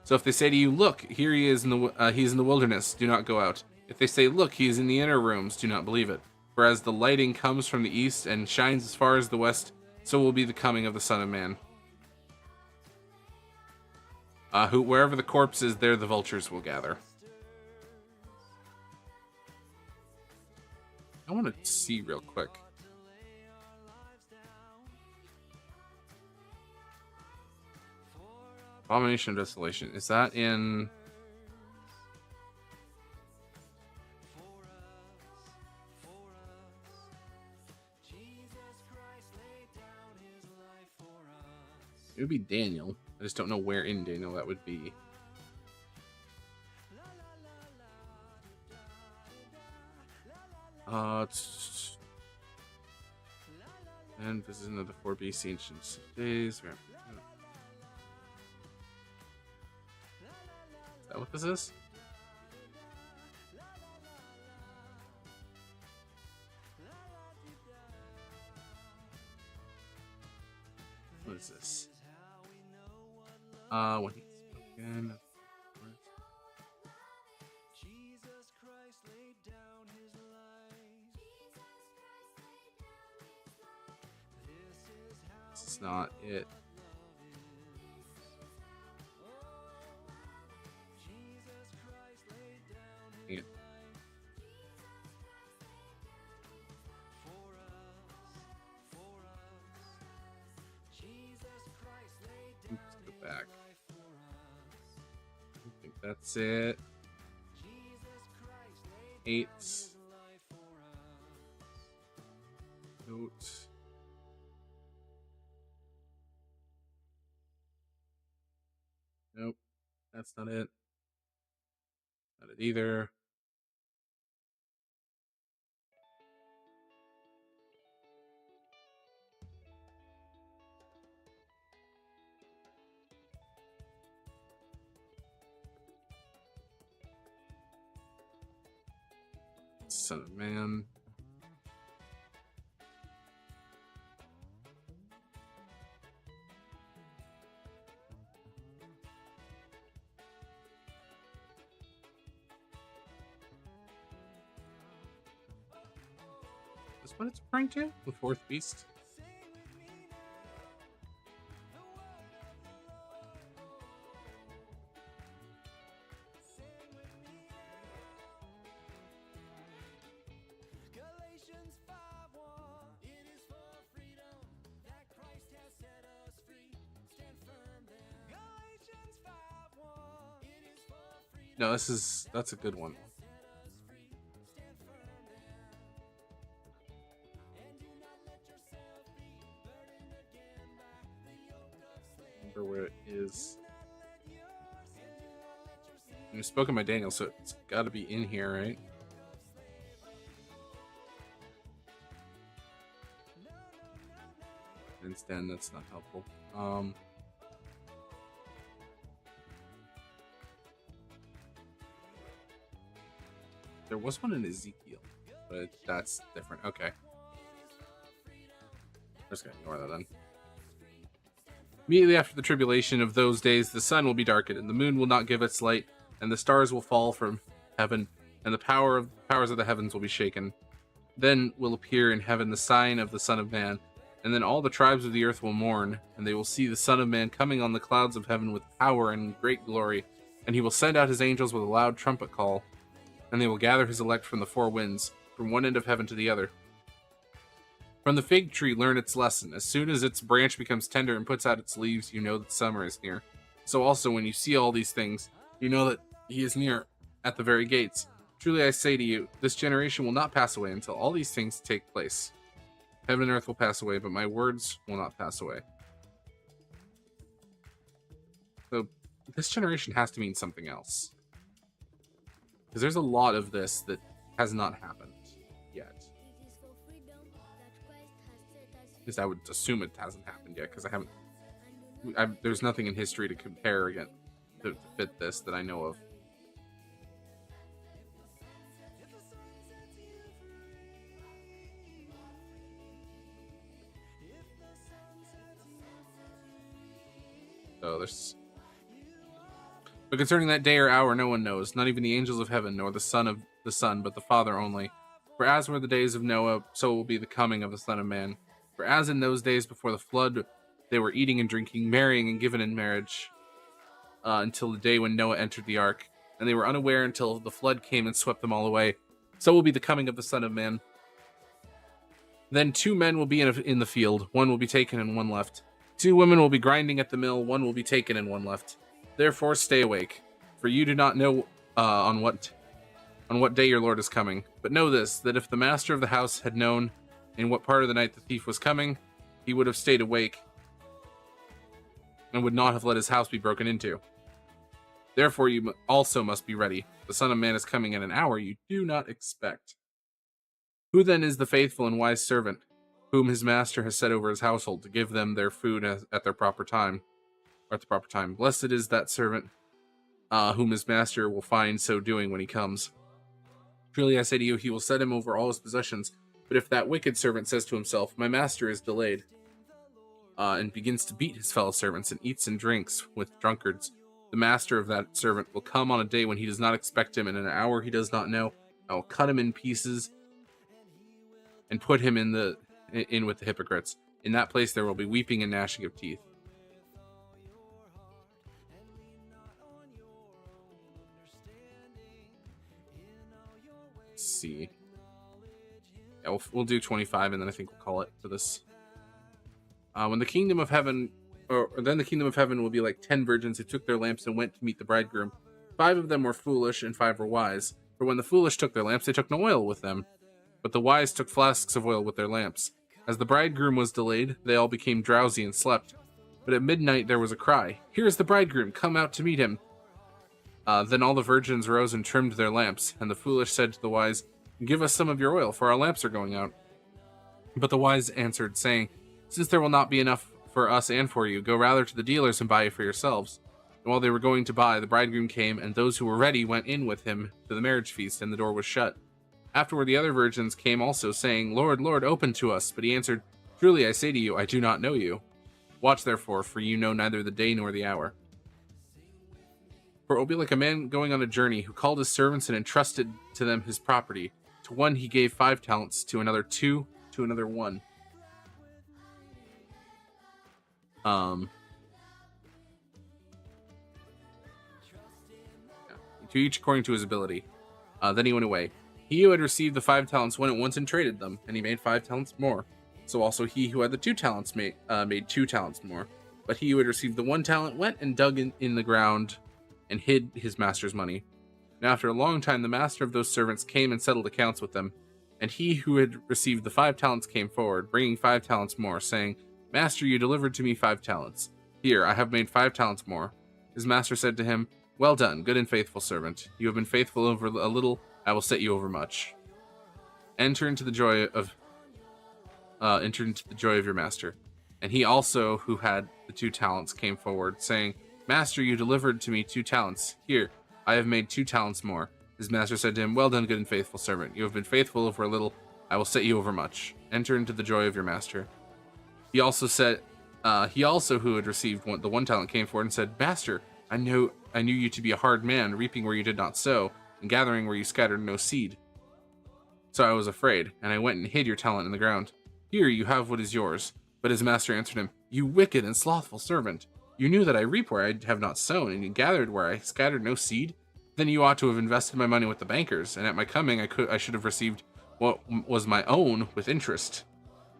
So if they say to you, "Look, here he is he is in the wilderness," do not go out. If they say, "Look, he is in the inner rooms," do not believe it. For as the lighting comes from the east and shines as far as the west, so will be the coming of the Son of Man. Wherever the corpse is, there the vultures will gather. I want to see real quick. Abomination of Desolation. Is that in... It would be Daniel. I just don't know where in Daniel that would be. And this is another 4 BC ancient days. Is that what this is? What is this? When he's spoken. This is not it. Yeah. Let's go back. I think that's it. 8. Note. Nope, that's not it. Not it either. Son of Man. Is what it's referring to? The fourth beast? Galatians 5. No, that's a good one. Remember where it is. I've spoken by Daniel, so it's got to be in here, right? Instead, that's not helpful. There was one in Ezekiel, but that's different. Okay. I'm just gonna ignore that then. Immediately after the tribulation of those days, the sun will be darkened, and the moon will not give its light, and the stars will fall from heaven, and the powers of the heavens will be shaken. Then will appear in heaven the sign of the Son of Man, and then all the tribes of the earth will mourn, and they will see the Son of Man coming on the clouds of heaven with power and great glory, and he will send out his angels with a loud trumpet call, and they will gather his elect from the four winds, from one end of heaven to the other. From the fig tree learn its lesson. As soon as its branch becomes tender and puts out its leaves, you know that summer is near. So also when you see all these things, you know that he is near at the very gates. Truly I say to you, this generation will not pass away until all these things take place. Heaven and earth will pass away, but my words will not pass away. So this generation has to mean something else. Because there's a lot of this that has not happened yet. It is for freedom that Christ has set us free. Because I would assume it hasn't happened yet, because I haven't. And do not There's nothing in history to compare against to fit this that I know of. So there's. But concerning that day or hour, no one knows, not even the angels of heaven, nor the Son of the Son, but the Father only. For as were the days of Noah, so will be the coming of the Son of Man. For as in those days before the flood, they were eating and drinking, marrying and given in marriage, until the day when Noah entered the ark, and they were unaware until the flood came and swept them all away. So will be the coming of the Son of Man. Then 2 men will be in the field, one will be taken and one left. 2 women will be grinding at the mill, one will be taken and one left. Therefore stay awake, for you do not know on what day your Lord is coming. But know this, that if the master of the house had known in what part of the night the thief was coming, he would have stayed awake and would not have let his house be broken into. Therefore you also must be ready. The Son of Man is coming at an hour you do not expect. Who then is the faithful and wise servant, whom his master has set over his household to give them their food at their proper time? Or at the proper time. Blessed is that servant whom his master will find so doing when he comes. Truly I say to you, he will set him over all his possessions. But if that wicked servant says to himself, my master is delayed, and begins to beat his fellow servants and eats and drinks with drunkards, the master of that servant will come on a day when he does not expect him, and in an hour he does not know. I will cut him in pieces and put him in with the hypocrites. In that place there will be weeping and gnashing of teeth. Let's see. Yeah, we'll do 25, and then I think we'll call it for this. When the kingdom of heaven, or then the kingdom of heaven will be like 10 virgins who took their lamps and went to meet the bridegroom. 5 of them were foolish, and 5 were wise. For when the foolish took their lamps, they took no oil with them. But the wise took flasks of oil with their lamps. As the bridegroom was delayed, they all became drowsy and slept. But at midnight there was a cry, "Here is the bridegroom, come out to meet him." Then all the virgins rose and trimmed their lamps, and the foolish said to the wise, "Give us some of your oil, for our lamps are going out." But the wise answered, saying, "Since there will not be enough for us and for you, go rather to the dealers and buy it for yourselves." And while they were going to buy, the bridegroom came, and those who were ready went in with him to the marriage feast, and the door was shut. Afterward the other virgins came also, saying, "Lord, Lord, open to us." But he answered, "Truly I say to you, I do not know you. Watch therefore, for you know neither the day nor the hour. For it will be like a man going on a journey, who called his servants and entrusted to them his property. To one he gave 5 talents, to another 2, to another 1. To each according to his ability. Then he went away. He who had received the 5 talents went at once and traded them, and he made 5 talents more. So also he who had the 2 talents made 2 talents more. But he who had received the 1 talent went and dug in the ground and hid his master's money. And after a long time, the master of those servants came and settled accounts with them. And he who had received the 5 talents came forward, bringing 5 talents more, saying, Master, you delivered to me 5 talents. Here, I have made 5 talents more. His master said to him, Well done, good and faithful servant. You have been faithful over a little, I will set you over much. Enter into the joy of your master. And he also, who had the 2 talents, came forward, saying, Master, you delivered to me 2 talents. Here, I have made 2 talents more. His master said to him, Well done, good and faithful servant. You have been faithful over a little, I will set you over much. Enter into the joy of your master. He also who had received the 1 talent came forward and said, Master, I knew you to be a hard man, reaping where you did not sow, and gathering where you scattered no seed. So I was afraid, and I went and hid your talent in the ground. Here you have what is yours. But his master answered him, You wicked and slothful servant. You knew that I reap where I have not sown, and you gathered where I scattered no seed? Then you ought to have invested my money with the bankers, and at my coming I should have received what was my own with interest.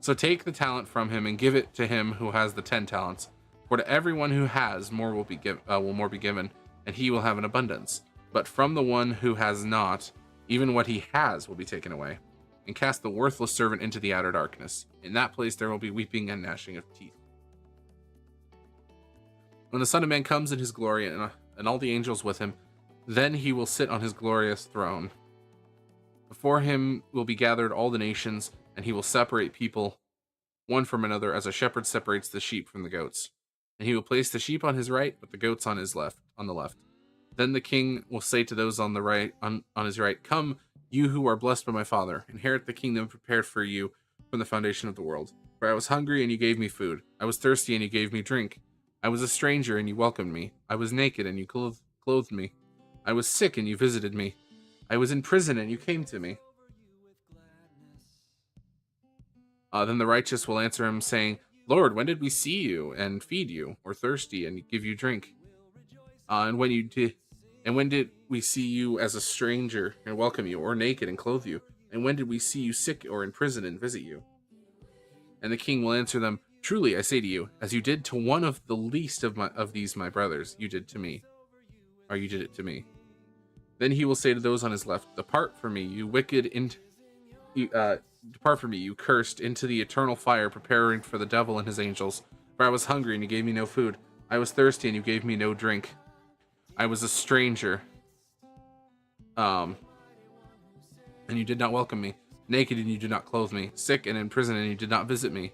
So take the talent from him and give it to him who has the 10 talents. For to everyone who has, more will be given, and he will have an abundance. But from the one who has not, even what he has will be taken away. And cast the worthless servant into the outer darkness. In that place there will be weeping and gnashing of teeth. When the Son of Man comes in his glory and all the angels with him, then he will sit on his glorious throne. Before him will be gathered all the nations, and he will separate people one from another as a shepherd separates the sheep from the goats. And he will place the sheep on his right, but the goats on the left. Then the king will say to those on the right, on his right, Come, you who are blessed by my Father, inherit the kingdom prepared for you from the foundation of the world. For I was hungry, and you gave me food. I was thirsty, and you gave me drink. I was a stranger, and you welcomed me. I was naked, and you clothed me. I was sick, and you visited me. I was in prison, and you came to me. Then the righteous will answer him, saying, Lord, when did we see you and feed you, or thirsty, and give you drink? And when did we see you as a stranger and welcome you, or naked and clothe you? And when did we see you sick or in prison and visit you? And the king will answer them, Truly I say to you, as you did to one of the least of these my brothers, you did to me. Or you did it to me. Then he will say to those on his left, Depart from me, you wicked, depart from me, you cursed, into the eternal fire preparing for the devil and his angels. For I was hungry, and you gave me no food. I was thirsty, and you gave me no drink. I was a stranger, and you did not welcome me. Naked, and you did not clothe me. Sick and in prison, and you did not visit me.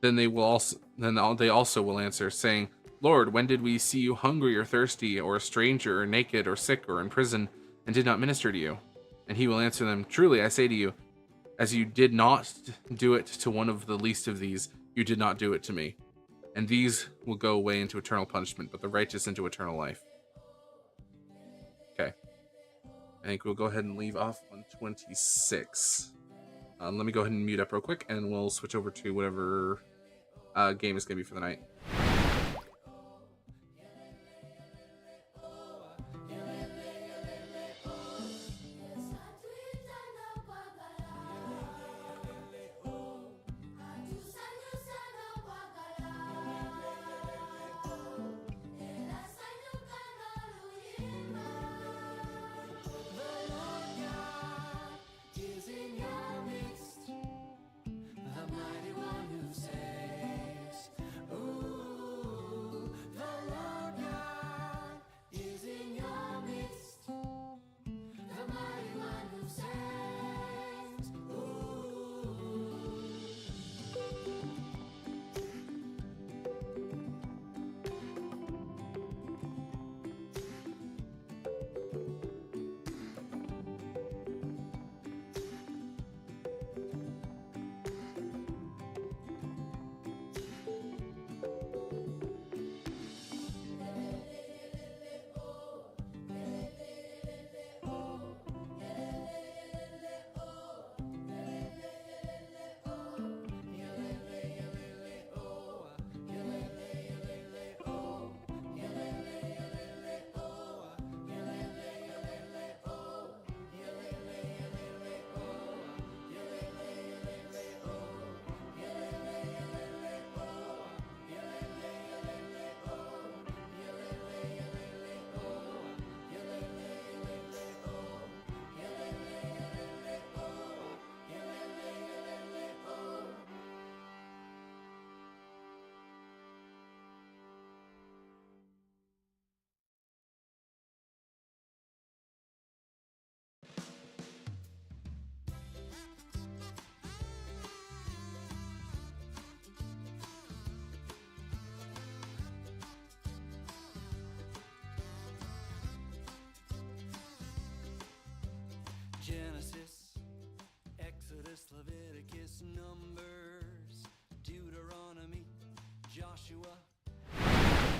Then they also will answer, saying, Lord, when did we see you hungry or thirsty, or a stranger, or naked, or sick, or in prison, and did not minister to you? And he will answer them, Truly I say to you, as you did not do it to one of the least of these, you did not do it to me. And these will go away into eternal punishment, but the righteous into eternal life. Okay. I think we'll go ahead and leave off on 26. Let me go ahead and mute up real quick, and we'll switch over to whatever game is going to be for the night. The mighty one who saves. Ooh.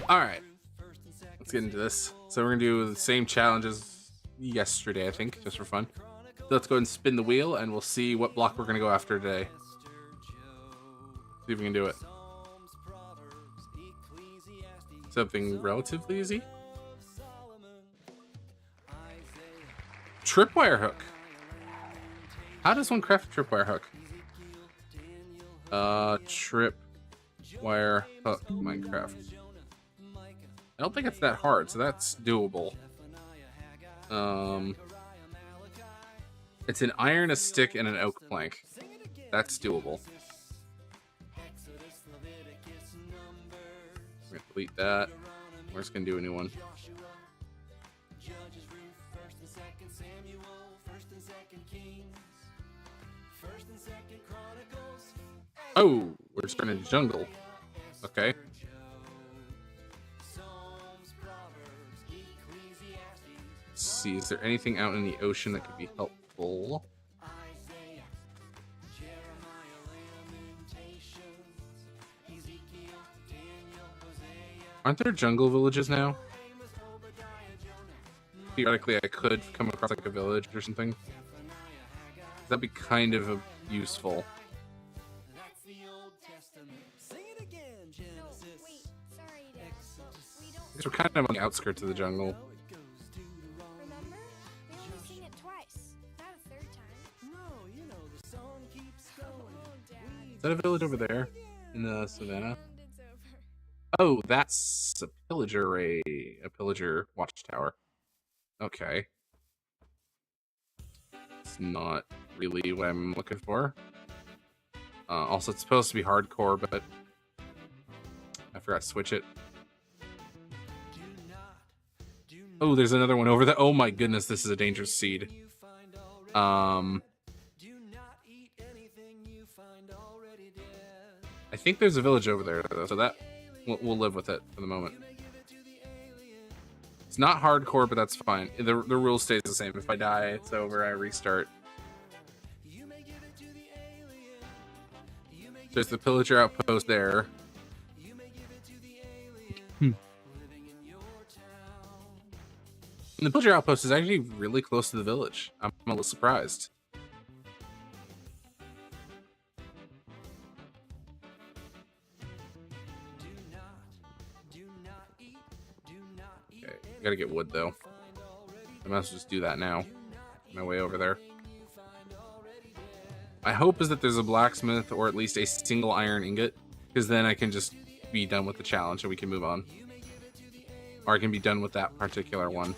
All right, let's get into this. So we're gonna do the same challenge as yesterday, I think, just for fun. So let's go ahead and spin the wheel, and we'll see what block we're gonna go after today. See if we can do it. Something relatively easy. Tripwire hook. How does one craft a tripwire hook? Tripwire hook, Minecraft. I don't think it's that hard, so that's doable. It's an iron, a stick, and an oak plank. That's doable. We're gonna delete that. We're just gonna do a new one. Oh, we're starting to jungle. Okay. Let's see, is there anything out in the ocean that could be helpful? Aren't there jungle villages now? Theoretically, I could come across like a village or something. That'd be kind of useful. We're kind of on the outskirts of the jungle. Remember? We only sing it twice, not a third time. No, you know the song keeps going. Oh, Dad. Is that a village over there in the savannah? It's over. Oh, that's a pillager watchtower. Okay. It's not really what I'm looking for. Also, it's supposed to be hardcore, but I forgot to switch it. Oh, there's another one over there. Oh my goodness, this is a dangerous seed. I think there's a village over there, though, so that we'll live with it for the moment. It's not hardcore, but that's fine. The rule stays the same. If I die, it's over. I restart. There's the pillager outpost there. And the pillager outpost is actually really close to the village. I'm a little surprised. Okay, gotta get wood though. I might as well just do that now. My way over there. My hope is that there's a blacksmith or at least a single iron ingot, because then I can just be done with the challenge and we can move on. Or I can be done with that particular one,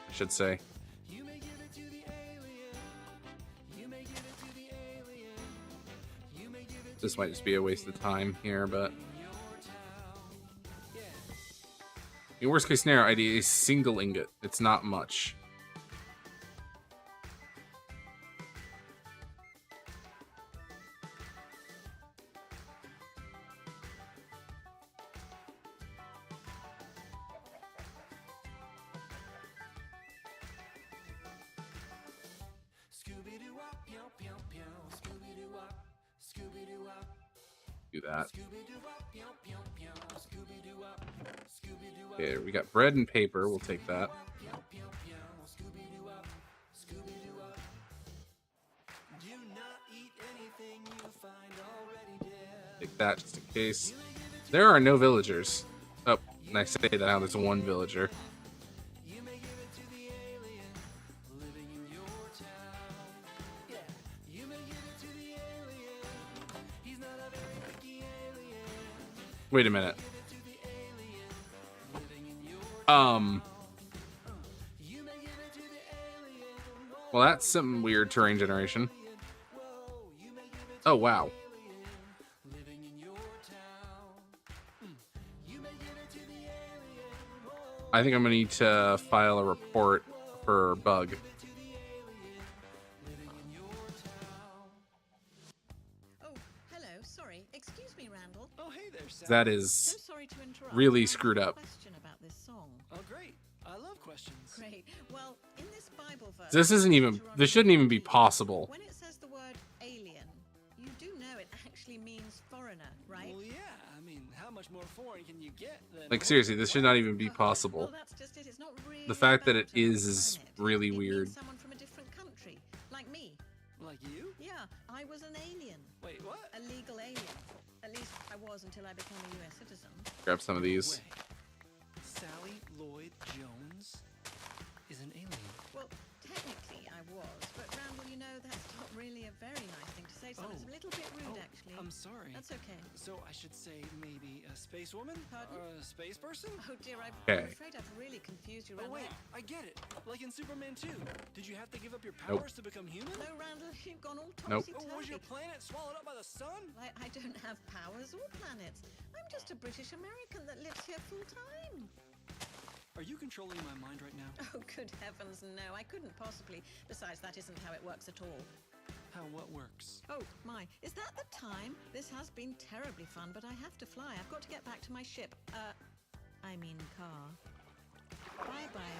I should say. This might just be a waste of time here, but in worst case scenario, I need a single ingot. It's not much. Do that. Okay, we got bread and paper. We'll take that. Take that just in case. There are no villagers. Oh, and I say that now there's one villager. Wait a minute. Well, that's some weird terrain generation. Oh, wow. I think I'm gonna need to file a report for bug. Oh, hello. Sorry. Excuse me, Randall. Oh, hey there, Sal. That is So sorry to interrupt. really I have screwed a up. Question about this song. Oh, great. I love questions. Great. Well, in this Bible verse, This isn't even. This shouldn't even be possible. when it says the word alien, you do know it actually means foreigner, right? Well, yeah. I mean, how much more foreign can you get than? Like seriously, this should not even be Well, possible. that's just it. It's not really The fact that about it is planet. really It means weird. someone from a different country, like me. Like you? Yeah, I was an alien, Wait, what? a legal alien. At least I was until I became a U.S. citizen. Grab some of these. Wait. Sally Lloyd Jones is an alien. Well, technically I was, but Randall, you know, that's not really a very nice thing to say. So it's a little bit rude, actually. I'm sorry. That's okay. So I should say maybe a space woman? Pardon? Or a space person? Oh dear, I'm Okay. afraid I've really confused you, Oh Randall. wait, I get it. Like in Superman 2. Did you have to give up your Nope. powers to become human? No, Randall, you've gone all Nope. topsy-turvy. Oh, was your planet swallowed up by the sun? I don't have powers or planets. I'm just a British American that lives here full time. Are you controlling my mind right now? Oh, good heavens, no, I couldn't possibly. Besides, that isn't how it works at all. How what works? Oh, my, is that the time? This has been terribly fun, but I have to fly. I've got to get back to my ship. I mean car. Bye-bye,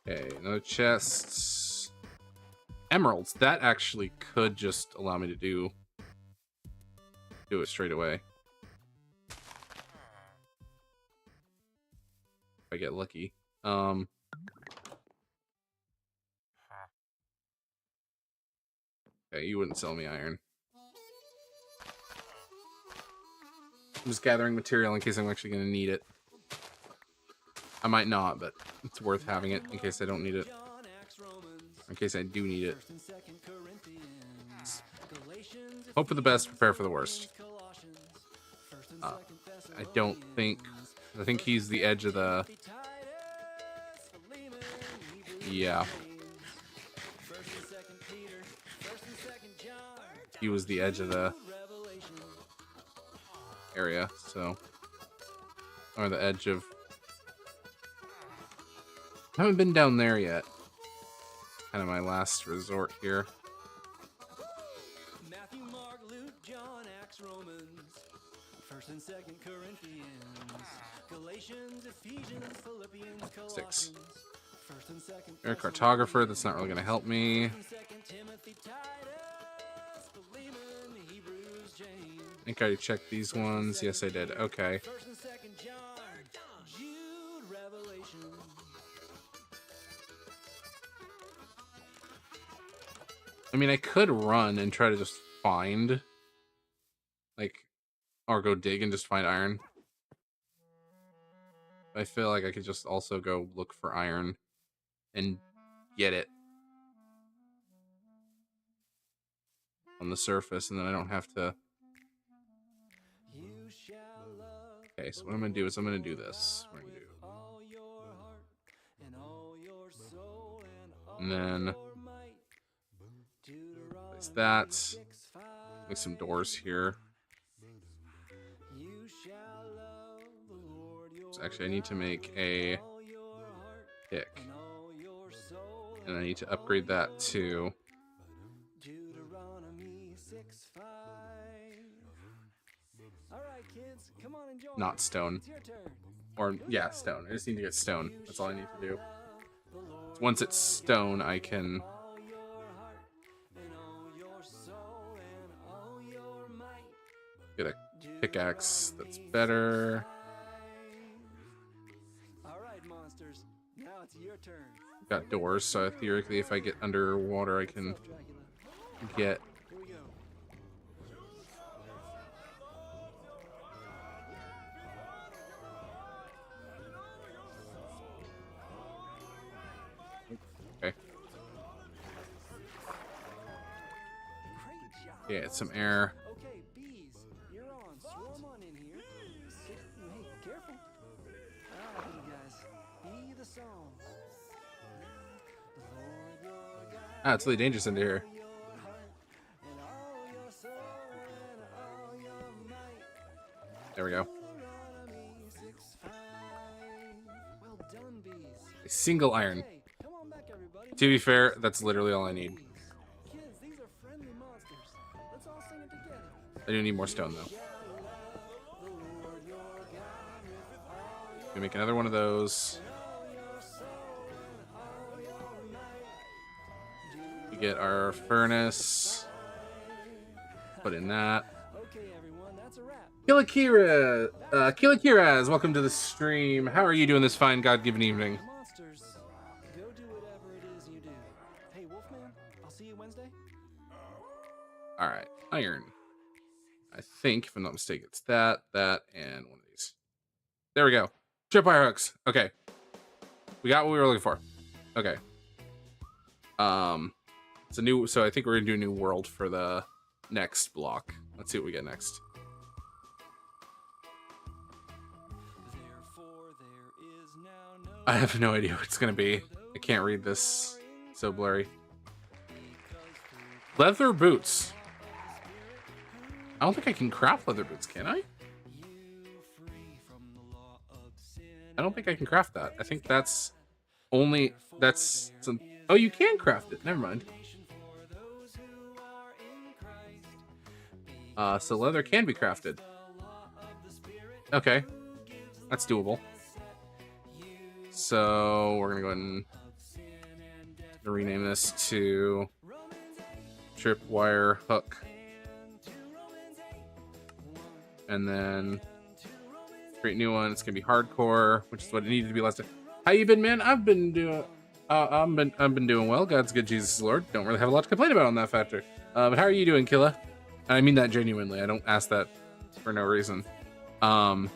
Randall. Okay, no chests. Emeralds. That actually could just allow me to do it straight away. If I get lucky. Okay, you wouldn't sell me iron. I'm just gathering material in case I'm actually going to need it. I might not, but it's worth having it in case I don't need it. John Acts Romans, In case I do need it. First and Second Corinthians, Galatians, Hope for the best, prepare for the worst. Colossians, First and Uh, Second I don't think... I think he's the edge of the... Titus, Philemon, Hebrews, Yeah. James, First and Second Peter, First and Second John, He was the edge of the Revelation. area, so... Or the edge of... I haven't been down there yet. Kind of my last resort here. Matthew, Mark, Luke, John, Acts, Romans, First and Second Corinthians, Galatians, Ephesians, Philippians, Colossians, First and Second You're a cartographer, that's not really going to help me. and Second Timothy, Titus, Philemon, Hebrews, James, I think I already checked these ones. Yes, I did. Okay. First and Second John, Jude, Revelation. I mean, I could run and try to just find... Like... Or go dig and just find iron. I feel like I could just also go look for iron and get it on the surface, and then I don't have to... You shall love Okay, so what I'm going to do is I'm going to do this. We're going to do... all your heart and all your soul and all And then... your might. Place that. Make some doors here. You shall love the Lord your So actually, I need to make a all your heart pick. and all your soul And I need to upgrade that to... Deuteronomy 6:5. All right, kids, come on and join. Not stone. It's your turn. Or, yeah, stone. I just need to get stone. That's all I need to do. The Lord Once it's stone, I can... all your heart and all your soul and all your might. get a pickaxe that's better. All right, monsters. Now it's your turn. Got doors, so theoretically, if I get underwater, I can Dracula. get... Here we go. Okay. Great job. Yeah, it's some air. Okay, bees, you're on. Swarm on in here. Hey, careful. All right, you guys. Be the song. Lord, your God, Ah, it's really dangerous into here. your heart, and all your soul, and all your might. There we go. Deuteronomy 6:5. Well done, bees. A single iron. Hey, come on back, everybody. To be fair, that's literally all I need. Kids, these are friendly monsters. Let's all sing it together. I do need more stone, though. Gonna make another one of those. We get our furnace. Put in that. Okay, everyone, that's a wrap. Kilakiraz, welcome to the stream. How are you doing this fine God-given evening? Monsters, go do whatever it is you do. Hey, Wolfman, I'll see you Wednesday. All right, iron. I think, if I'm not mistaken, it's that, and one of these. There we go. Tripwire hooks. Okay. We got what we were looking for. Okay. It's a new, so I think we're gonna do a new world for the next block. Let's see what we get next. Therefore, there is now no I have no idea what it's gonna be. I can't read this. So blurry. Leather boots. I don't think I can craft leather boots, can I? I don't think I can craft that. I think that's only, that's some, oh, you can craft it. Never mind. So leather can be crafted. Okay. That's doable. So we're gonna go ahead and rename this to Tripwire Hook. And then create a new one. It's gonna be hardcore, which is what it needed to be last time. How you been, man? I've been doing I've been doing well. God's good, Jesus is Lord. Don't really have a lot to complain about on that factor. But how are you doing, Killa? I mean that genuinely. I don't ask that for no reason. Have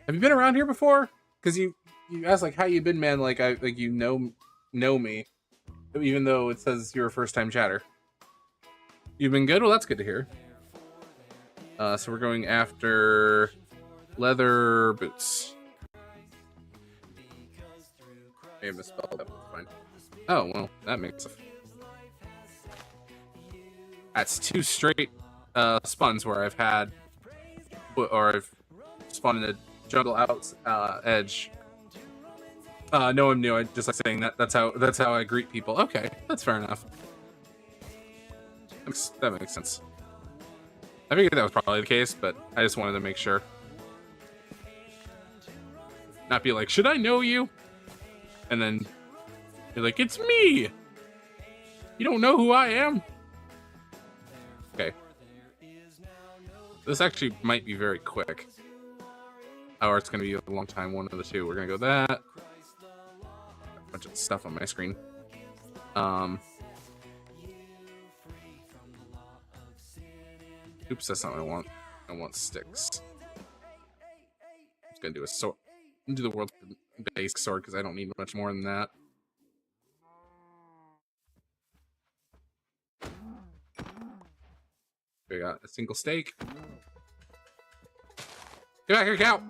you been around here before? Because you asked like how you been, man, like you know me. Even though it says you're a first time chatter. You've been good? Well, that's good to hear. So we're going after leather boots. I have misspelled that. Fine. Oh, well, that makes sense. That's 2 straight spawns where I've had, or I've spawned in a jungle out edge. No, I'm new. I just like saying that. That's how I greet people. Okay, that's fair enough. That makes sense. I figured that was probably the case, but I just wanted to make sure. Not be like, should I know you? And then you're like, it's me! You don't know who I am? Okay. This actually might be very quick. Or it's going to be a long time, one of the two. We're going to go that. A bunch of stuff on my screen. Oops, that's not what I want. I want sticks. I'm just going to do a sword. I'm do the world's basic sword because I don't need much more than that. We got a single steak. Get back here, cow!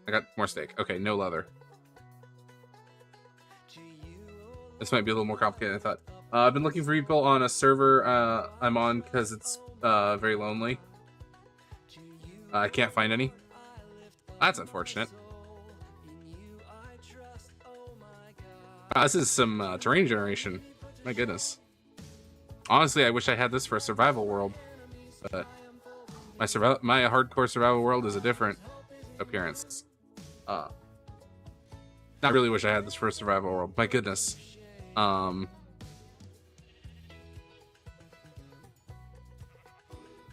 I got more steak. Okay, no leather. This might be a little more complicated than I thought. I've been looking for people on a server I'm on because it's very lonely. I can't find any. That's unfortunate. This is some terrain generation. My goodness. Honestly, I wish I had this for a survival world, but my hardcore survival world is a different appearance. Not really wish I had this for a survival world. My goodness.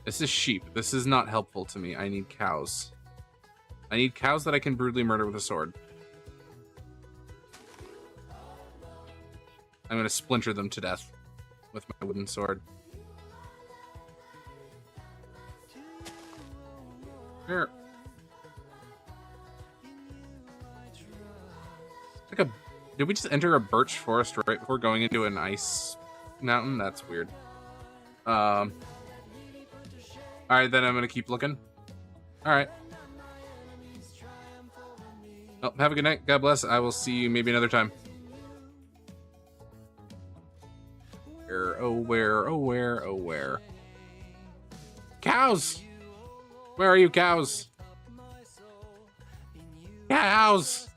This is sheep. This is not helpful to me. I need cows. I need cows that I can brutally murder with a sword. I'm gonna splinter them to death with my wooden sword. Here. Like a, did we just enter a birch forest right before going into an ice mountain? That's weird. Alright, then I'm gonna keep looking. Alright. Well, have a good night. God bless. I will see you maybe another time. Where, oh where, oh where, oh where. Cows! Where are you, cows? Cows!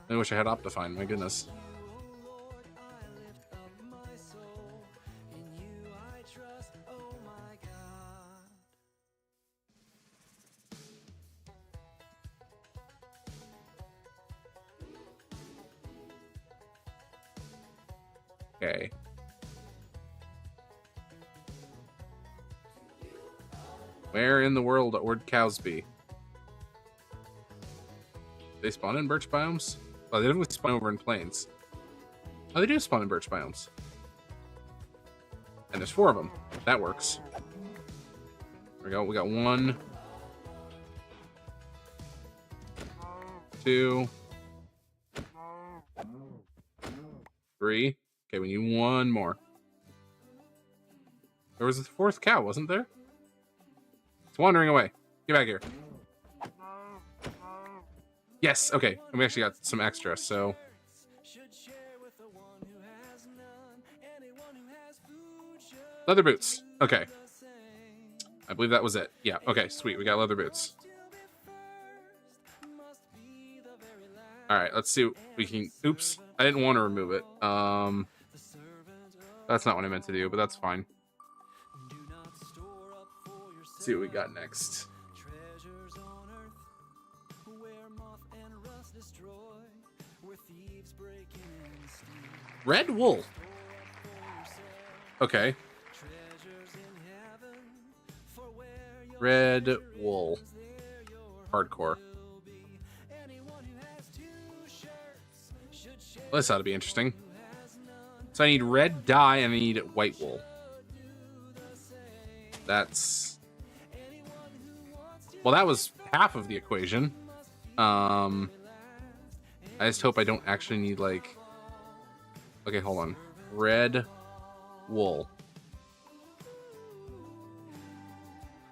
I wish I had Optifine, my goodness. Okay. Where in the world would cows be? They spawn in birch biomes? Oh, they definitely spawn over in plains. Oh, they do spawn in birch biomes. And there's 4 of them. That works. There we go. We got 1, 2, 3. Okay, we need 1 more. There was a 4th cow, wasn't there? It's wandering away. Get back here. Yes, okay. And we actually got some extra, so... Leather boots. Okay. I believe that was it. Yeah, okay, sweet. We got leather boots. Alright, let's see what we can... Oops. I didn't want to remove it. That's not what I meant to do, but that's fine. Let's see what we got next. Red wool. Okay. Red wool. Hardcore. Well, this ought to be interesting. So I need red dye and I need white wool. That's... Well, that was half of the equation. I just hope I don't actually need, like... Okay, hold on. Red wool.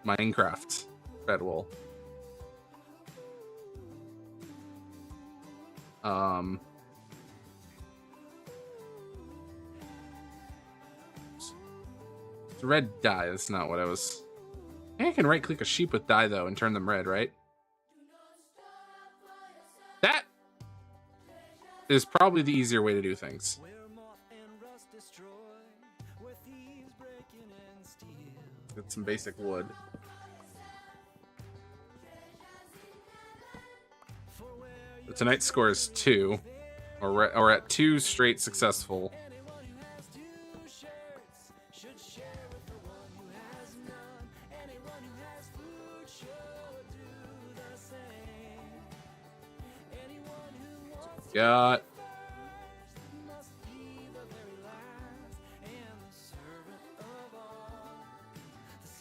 Minecraft. Red wool. It's red dye. That's not what I was... I can right-click a sheep with dye, though, and turn them red, right? That is probably the easier way to do things. Get some basic wood. So tonight's score is 2. We're at 2 straight successful. Got...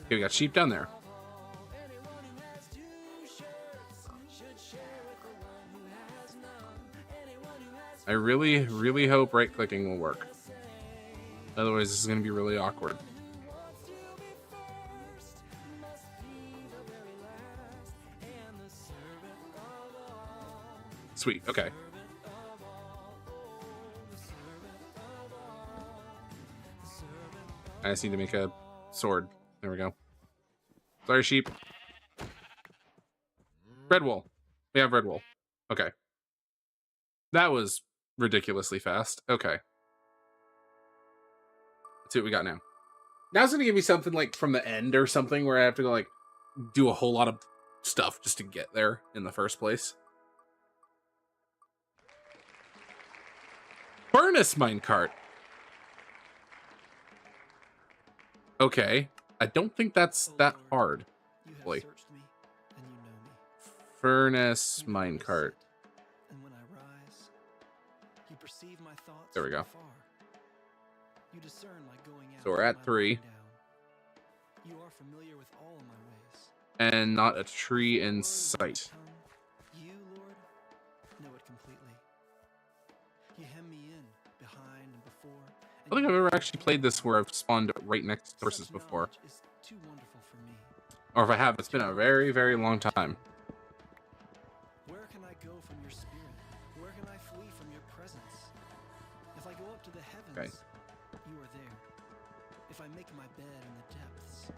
Okay, we got sheep down there. I really, really hope right-clicking will work. Otherwise, this is going to be really awkward. Sweet, okay. I just need to make a sword. There we go. Sorry, sheep. Red wool. We have red wool. Okay. That was ridiculously fast. Okay. Let's see what we got now. Now it's going to give me something like from the end or something where I have to go like do a whole lot of stuff just to get there in the first place. Furnace minecart. Okay. I don't think that's that hard. Boy. Furnace minecart. There we go. So we're at 3. And not a tree in sight. I don't think I've ever actually played this where I've spawned right next to horses before. Or if I have, it's been a very, very long time. Where can I go from your spirit? Where can I flee from your presence? If I go up to the heavens, you are there. If I make my bed in the depths,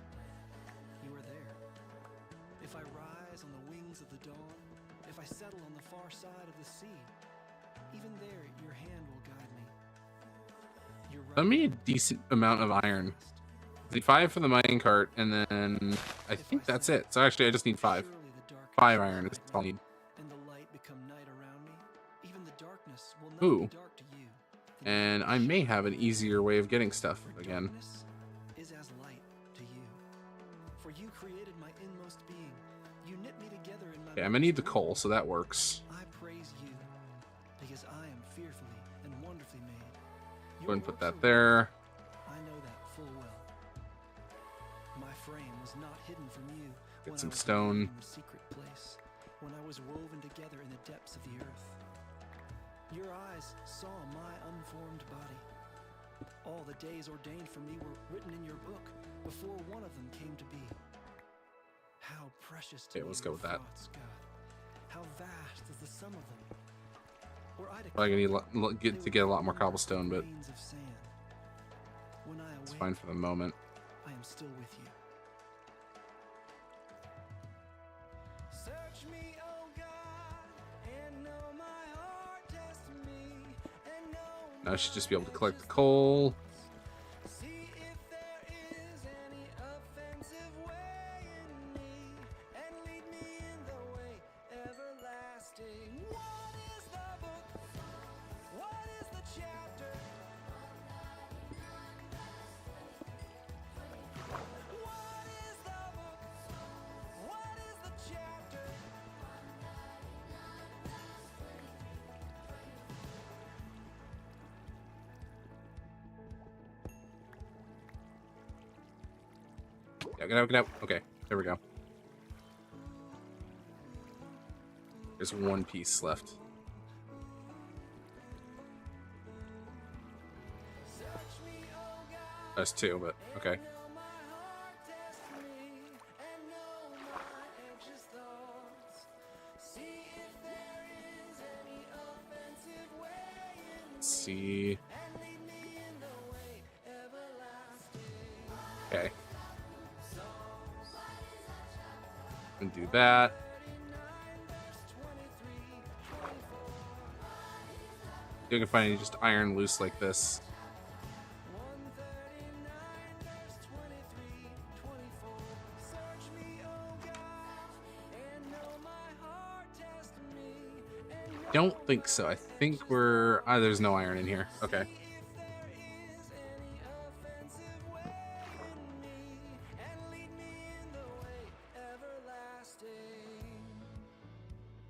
you are there. If I rise on the wings of the dawn, if I settle on the far side of the sea, even there your hand will guide me. I made a decent amount of iron. I need 5 for the minecart, and then I think that's it. So actually, I just need 5. 5 iron is all I need. And the light become night around me. Even the darkness will not Ooh. be dark to you, And I may have an easier way of getting stuff again. Darkness is as light to you. For you created my inmost being. You knit me together in my Okay, I'm gonna need the coal, so that works. I praise you, because I am fearfully and wonderfully made. Go ahead and put works that are there. I know that full well. My frame was not hidden from you. Get when some I was stone. hidden in the secret place, when I was woven together in the depths of the earth. Your eyes saw my unformed body. All the days ordained for me were written in your book before one of them came to be. How precious to Okay, me let's your go with that. thoughts, God. How vast is the sum of them. Were I to Probably gonna count them, need they to would get a lot fill more the cobblestone, but grains of sand. When I it's awake, fine for the moment. I am still with you. Search me, oh God, and know my heart, test me, and know Now I should just be able to collect the coal. see if there is any offensive way in me, and lead me in the way everlasting. What is the book? What is the chapter? What is the book? What is the chapter? Yeah, get out, get out. Okay, there we go. There's one piece left. That's two, but okay. Let's see. Okay. And do that. You can find any just iron loose like this. Don't think so. I think we're... there's no iron in here. Okay.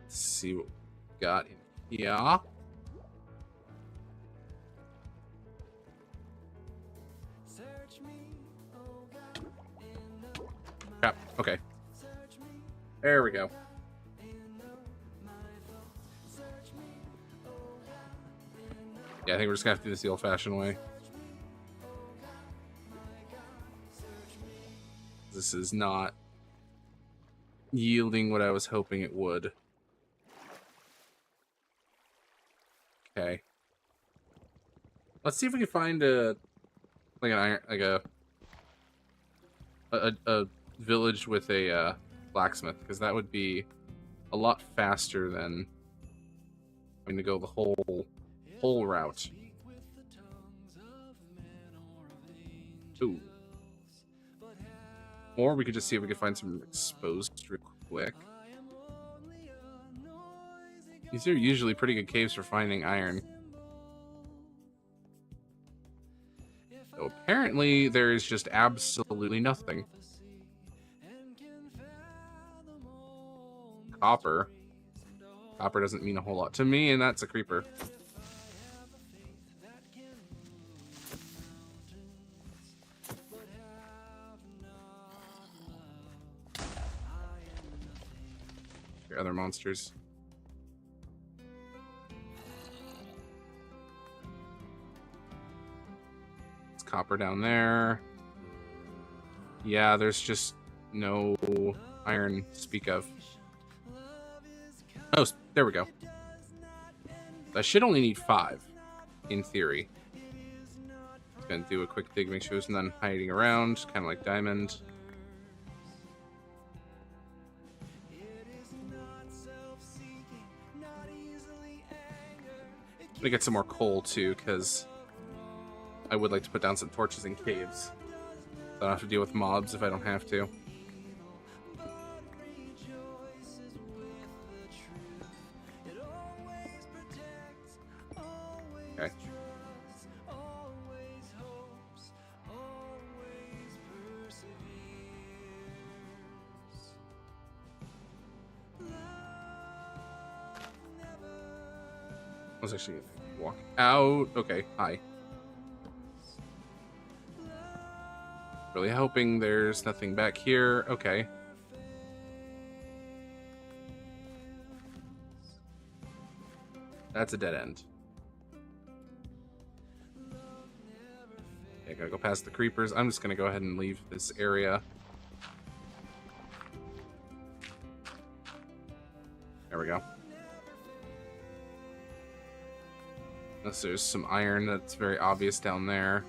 Let's see what we got in here. Crap. Okay. There we go. Yeah, I think we're just gonna have to do this the old-fashioned way. This is not yielding what I was hoping it would. Okay. Let's see if we can find a like an iron, like a village with a blacksmith, because that would be a lot faster than having to go the whole route. Ooh. Or we could just see if we could find some exposed real quick. These are usually pretty good caves for finding iron. So apparently there is just absolutely nothing. Copper. Copper doesn't mean a whole lot to me, and that's a creeper. Your other monsters. It's copper down there. Yeah, there's just no iron to speak of. Oh, there we go. I should only need 5, in theory. Just gonna do a quick dig, make sure there's none hiding around, kind of like Diamond. I'm gonna get some more coal too, because I would like to put down some torches in caves. I don't have to deal with mobs if I don't have to. Okay. was actually gonna walk out. Okay, hi. Really hoping there's nothing back here. Okay. That's a dead end. Okay, gotta go past the creepers. I'm just gonna go ahead and leave this area. There we go. Unless there's some iron that's very obvious down there.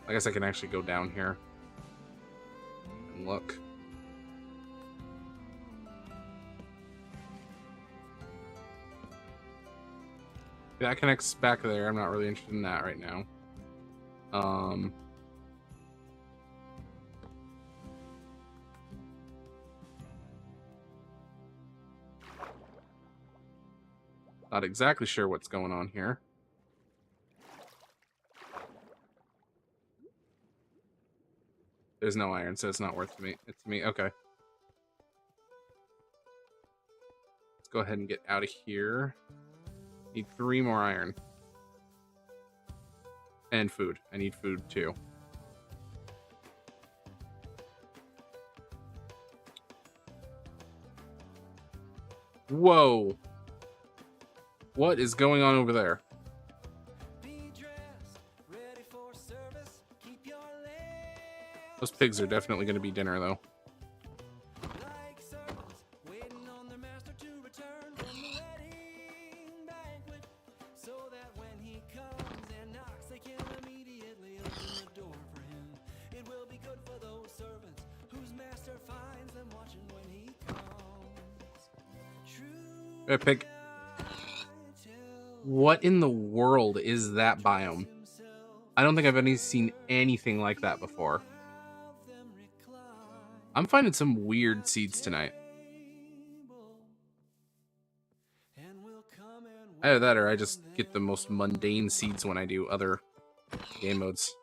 I guess I can actually go down here and look. That connects back there. I'm not really interested in that right now. Not exactly sure what's going on here. There's no iron, so it's not worth it to me. Okay. Let's go ahead and get out of here. Need 3 more iron. And food. I need food too. Whoa. What is going on over there? Those pigs are definitely going to be dinner, though. Pig. What in the world is that biome? I don't think I've seen anything like that before. I'm finding some weird seeds tonight. Either that or I just get the most mundane seeds when I do other game modes.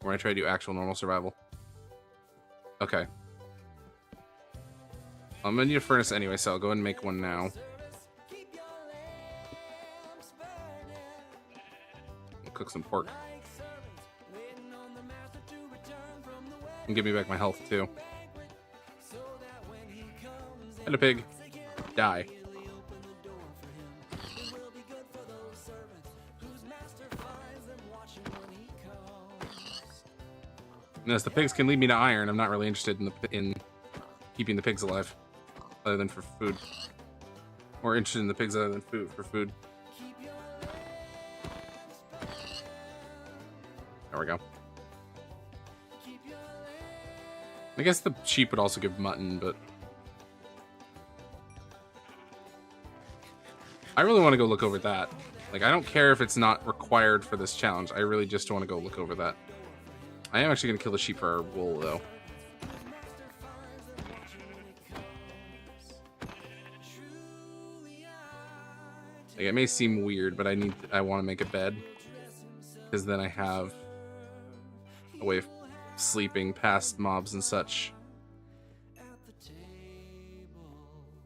When I try to do actual normal survival. Okay. I'm gonna need a furnace anyway, so I'll go ahead and make one now. I'll cook some pork. And give me back my health, too. And a pig. Die. Yes, the pigs can lead me to iron. I'm not really interested in keeping the pigs alive, other than for food. More interested in the pigs other than for food. There we go. I guess the sheep would also give mutton, but I really want to go look over that. Like, I don't care if it's not required for this challenge. I really just want to go look over that. I am actually going to kill the sheep for our wool, though. Like, it may seem weird, but I want to make a bed, because then I have a way of sleeping past mobs and such.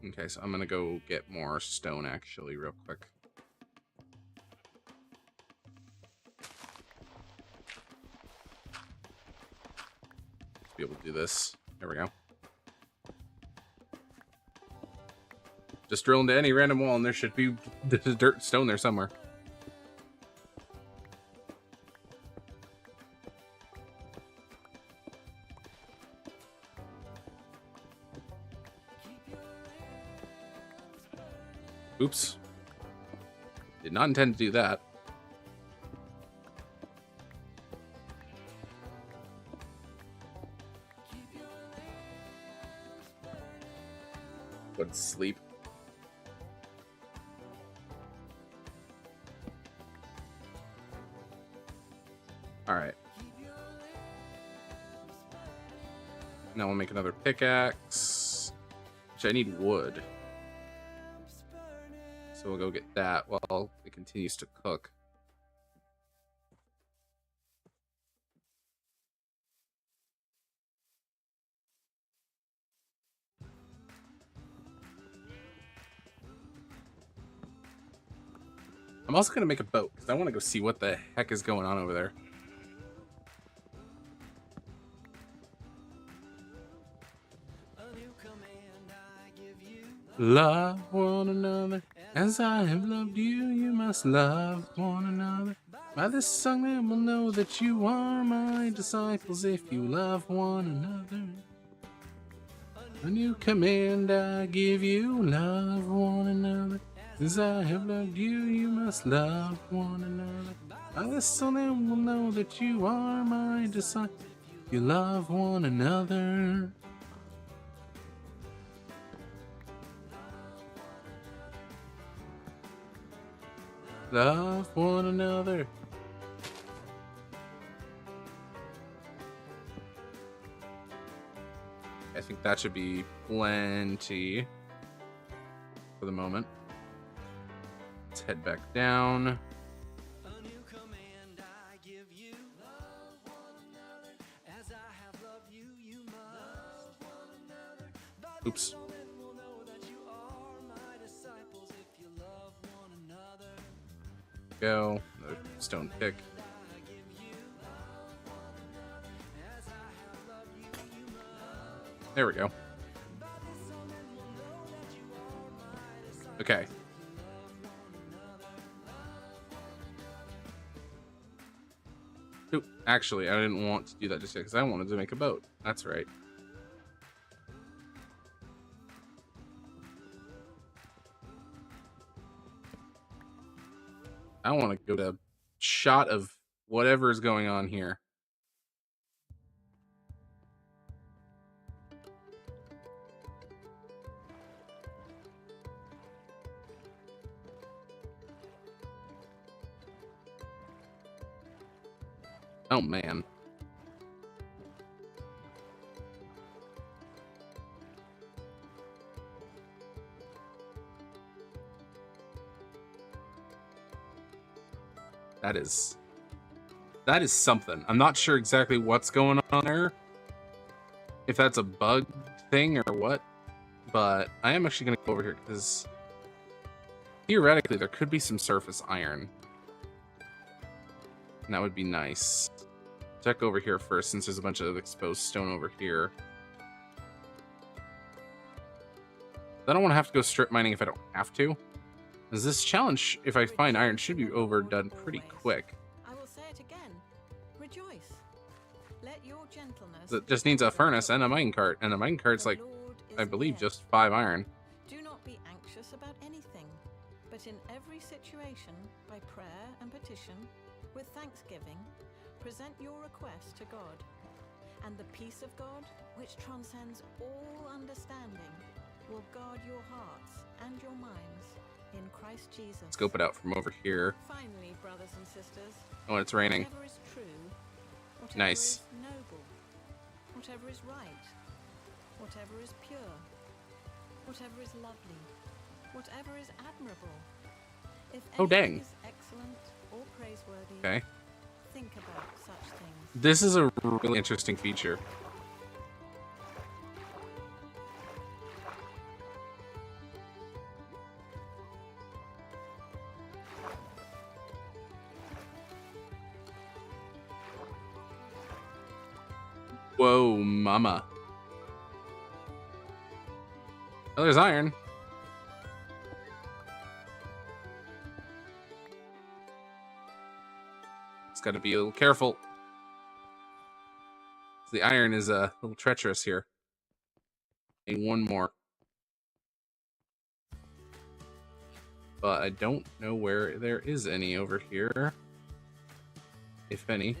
Okay, so I'm gonna go get more stone actually real quick. Be able to do this. There we go. Just drill into any random wall and there should be dirt stone there somewhere. Oops. Did not intend to do that. But sleep. All right. Now we'll make another pickaxe, which I need wood. So we'll go get that while it continues to cook. I'm also gonna make a boat because I want to go see what the heck is going on over there. Love one another as I have loved you. You must love one another. By this song, they will know that you are my disciples if you love one another. A new command I give you: love one another. As I have loved you, you must love one another. By this song, they will know that you are my disciples. You love one another. Love one another. I think that should be plenty for the moment. Let's head back down. Oops. Go. Another stone pick. There we go. Okay. Ooh, actually, I didn't want to do that just yet because I wanted to make a boat. That's right. I want to go to a shot of whatever is going on here. Oh, man. That is something. I'm not sure exactly what's going on there. If that's a bug thing or what. But I am actually going to go over here because theoretically there could be some surface iron. And that would be nice. Check over here first since there's a bunch of exposed stone over here. I don't want to have to go strip mining if I don't have to. Because this challenge, if I find iron, should be overdone pretty quick. I will say it again. Rejoice. Let your gentleness. It just needs a furnace and a minecart. And the minecart's like, I believe, just 5 iron. Do not be anxious about anything, but in every situation, by prayer and petition, with thanksgiving, present your request to God. And the peace of God, which transcends all understanding, will guard your hearts and your minds in Christ Jesus. Scope it out from over here. Finally, brothers and sisters, Oh, it's raining. whatever is true, whatever Nice. is noble, whatever is right, whatever is pure, whatever is lovely, whatever is admirable, if Oh, dang. anything is excellent or praiseworthy, Okay. think about such things. This is a really interesting feature. Whoa, mama. Oh, there's iron. Just gotta be a little careful. The iron is a little treacherous here. And one more. But I don't know where there is any over here. If any.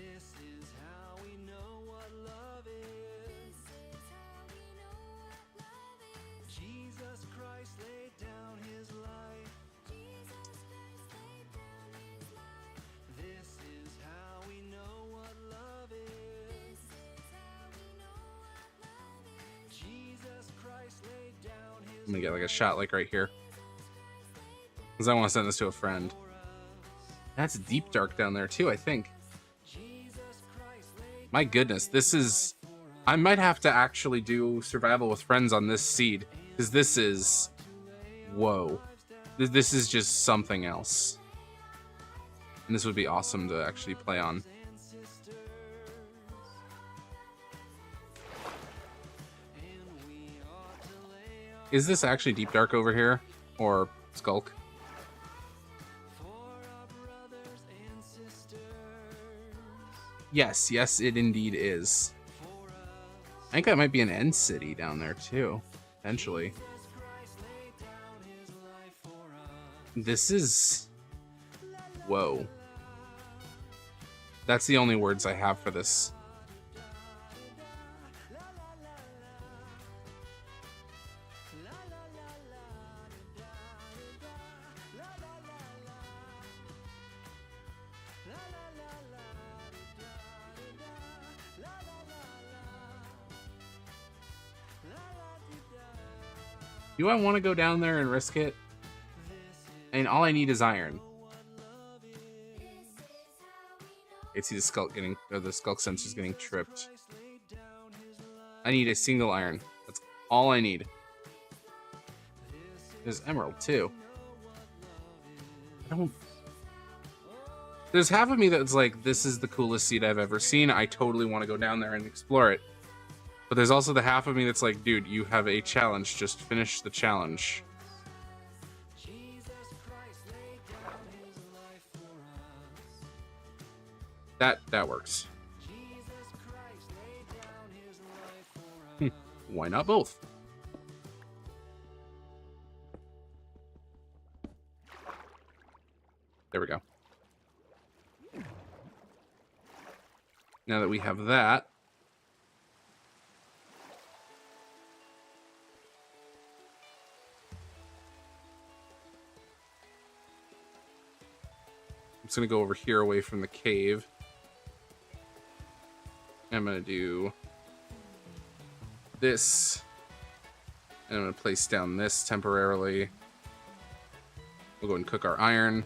I'm gonna get like a shot like right here. Because I want to send this to a friend. That's deep dark down there too, I think. My goodness, this is... I might have to actually do survival with friends on this seed. Because this is... Whoa. This is just something else. And this would be awesome to actually play on. Is this actually Deep Dark over here? Or Skulk? Yes, yes, it indeed is. I think that might be an end city down there too, potentially. This is... Whoa. That's the only words I have for this. Do I want to go down there and risk it? I mean, all I need is iron. I see the Skulk getting, or the Skulk sensor's getting tripped. I need a single iron. That's all I need. There's emerald too. I don't. There's half of me that's like, this is the coolest seed I've ever seen. I totally want to go down there and explore it. But there's also the half of me that's like, dude, you have a challenge. Just finish the challenge. That works. Why not both? There we go. Now that we have that, I'm just gonna go over here away from the cave. I'm gonna do this, and I'm gonna place down this temporarily. We'll go and cook our iron.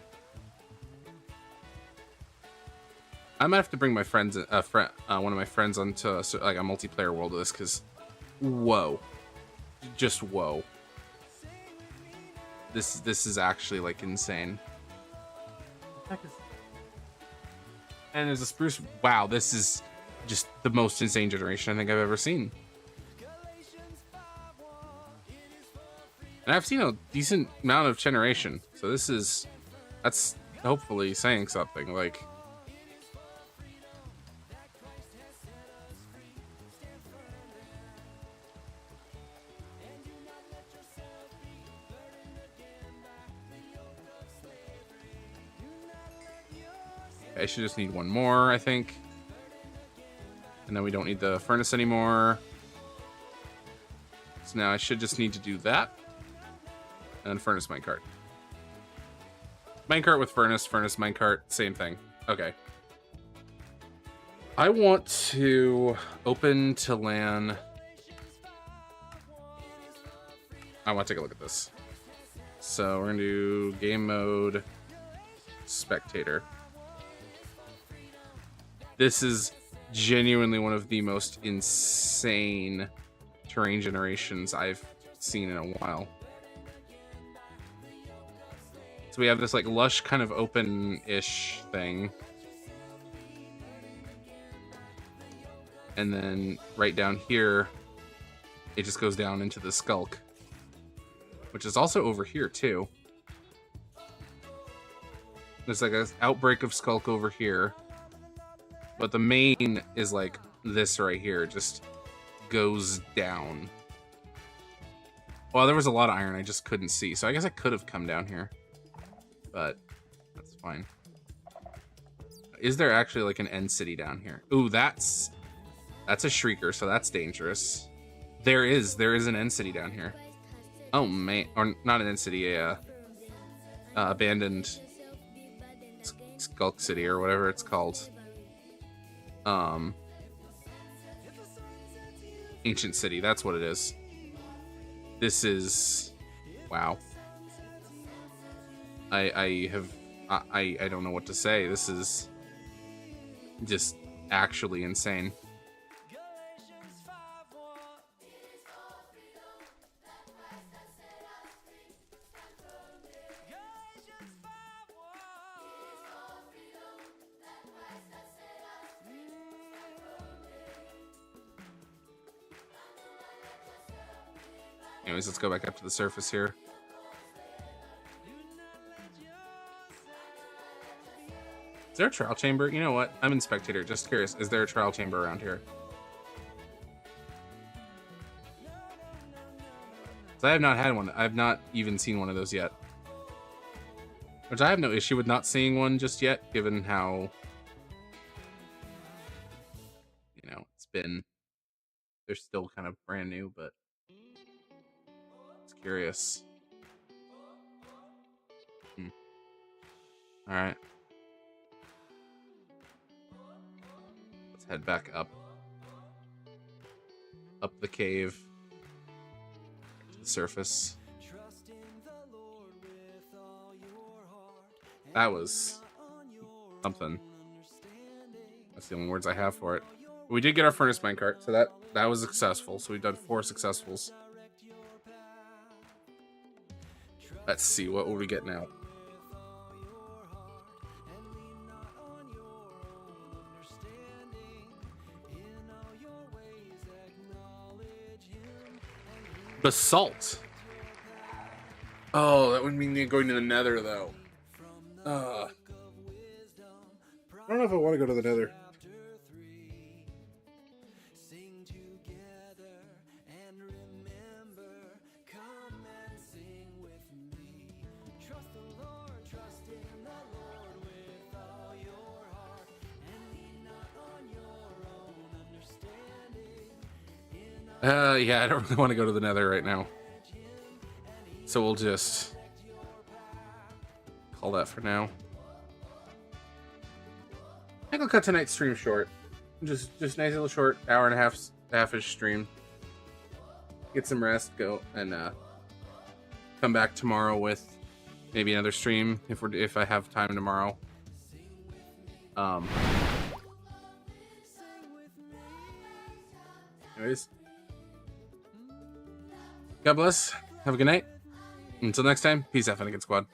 I might have to bring my friends, one of my friends onto like a multiplayer world of this, because whoa, just whoa. This is actually like insane. And there's a spruce. Wow, this is just the most insane generation I think I've ever seen. And I've seen a decent amount of generation, so that's hopefully saying something. Like, I should just need one more, I think. And then we don't need the furnace anymore. So now I should just need to do that. And then furnace minecart. Minecart with furnace, furnace minecart, same thing. Okay. I want to open to LAN. I want to take a look at this. So we're going to do game mode, spectator. This is genuinely one of the most insane terrain generations I've seen in a while. So we have this like lush kind of open-ish thing. And then right down here, it just goes down into the Skulk, which is also over here too. There's like an outbreak of Skulk over here. But the main is like this right here, just goes down. Well, there was a lot of iron I just couldn't see, so I guess I could have come down here. But that's fine. Is there actually like an end city down here? Ooh, that's a Shrieker, so that's dangerous. There is an end city down here. Oh man, or not an end city, a abandoned Skulk City or whatever it's called. Ancient City, that's what it is. This is, wow. I don't know what to say. This is just actually insane. Anyways, let's go back up to the surface here. Is there a trial chamber? You know what? I'm in spectator. Just curious. Is there a trial chamber around here? I have not had one. I've not even seen one of those yet. Which I have no issue with not seeing one just yet, given how, you know, it's been, they're still kind of brand new, but it's curious. All right. Let's head back up the cave. Surface. That was something. That's the only words I have for it. But we did get our furnace minecart, so that was successful. So we've done 4 successfuls. Let's see, what will we get now? Basalt. Oh, that would mean going to the Nether, though. I don't know if I want to go to the Nether. Yeah, I don't really want to go to the Nether right now. So we'll just call that for now. I think I'll cut tonight's stream short. Just nice little short hour and a half-ish stream. Get some rest, go and come back tomorrow with maybe another stream if I have time tomorrow. Anyways. God bless. Have a good night. Until next time, peace out, Finnegan Squad.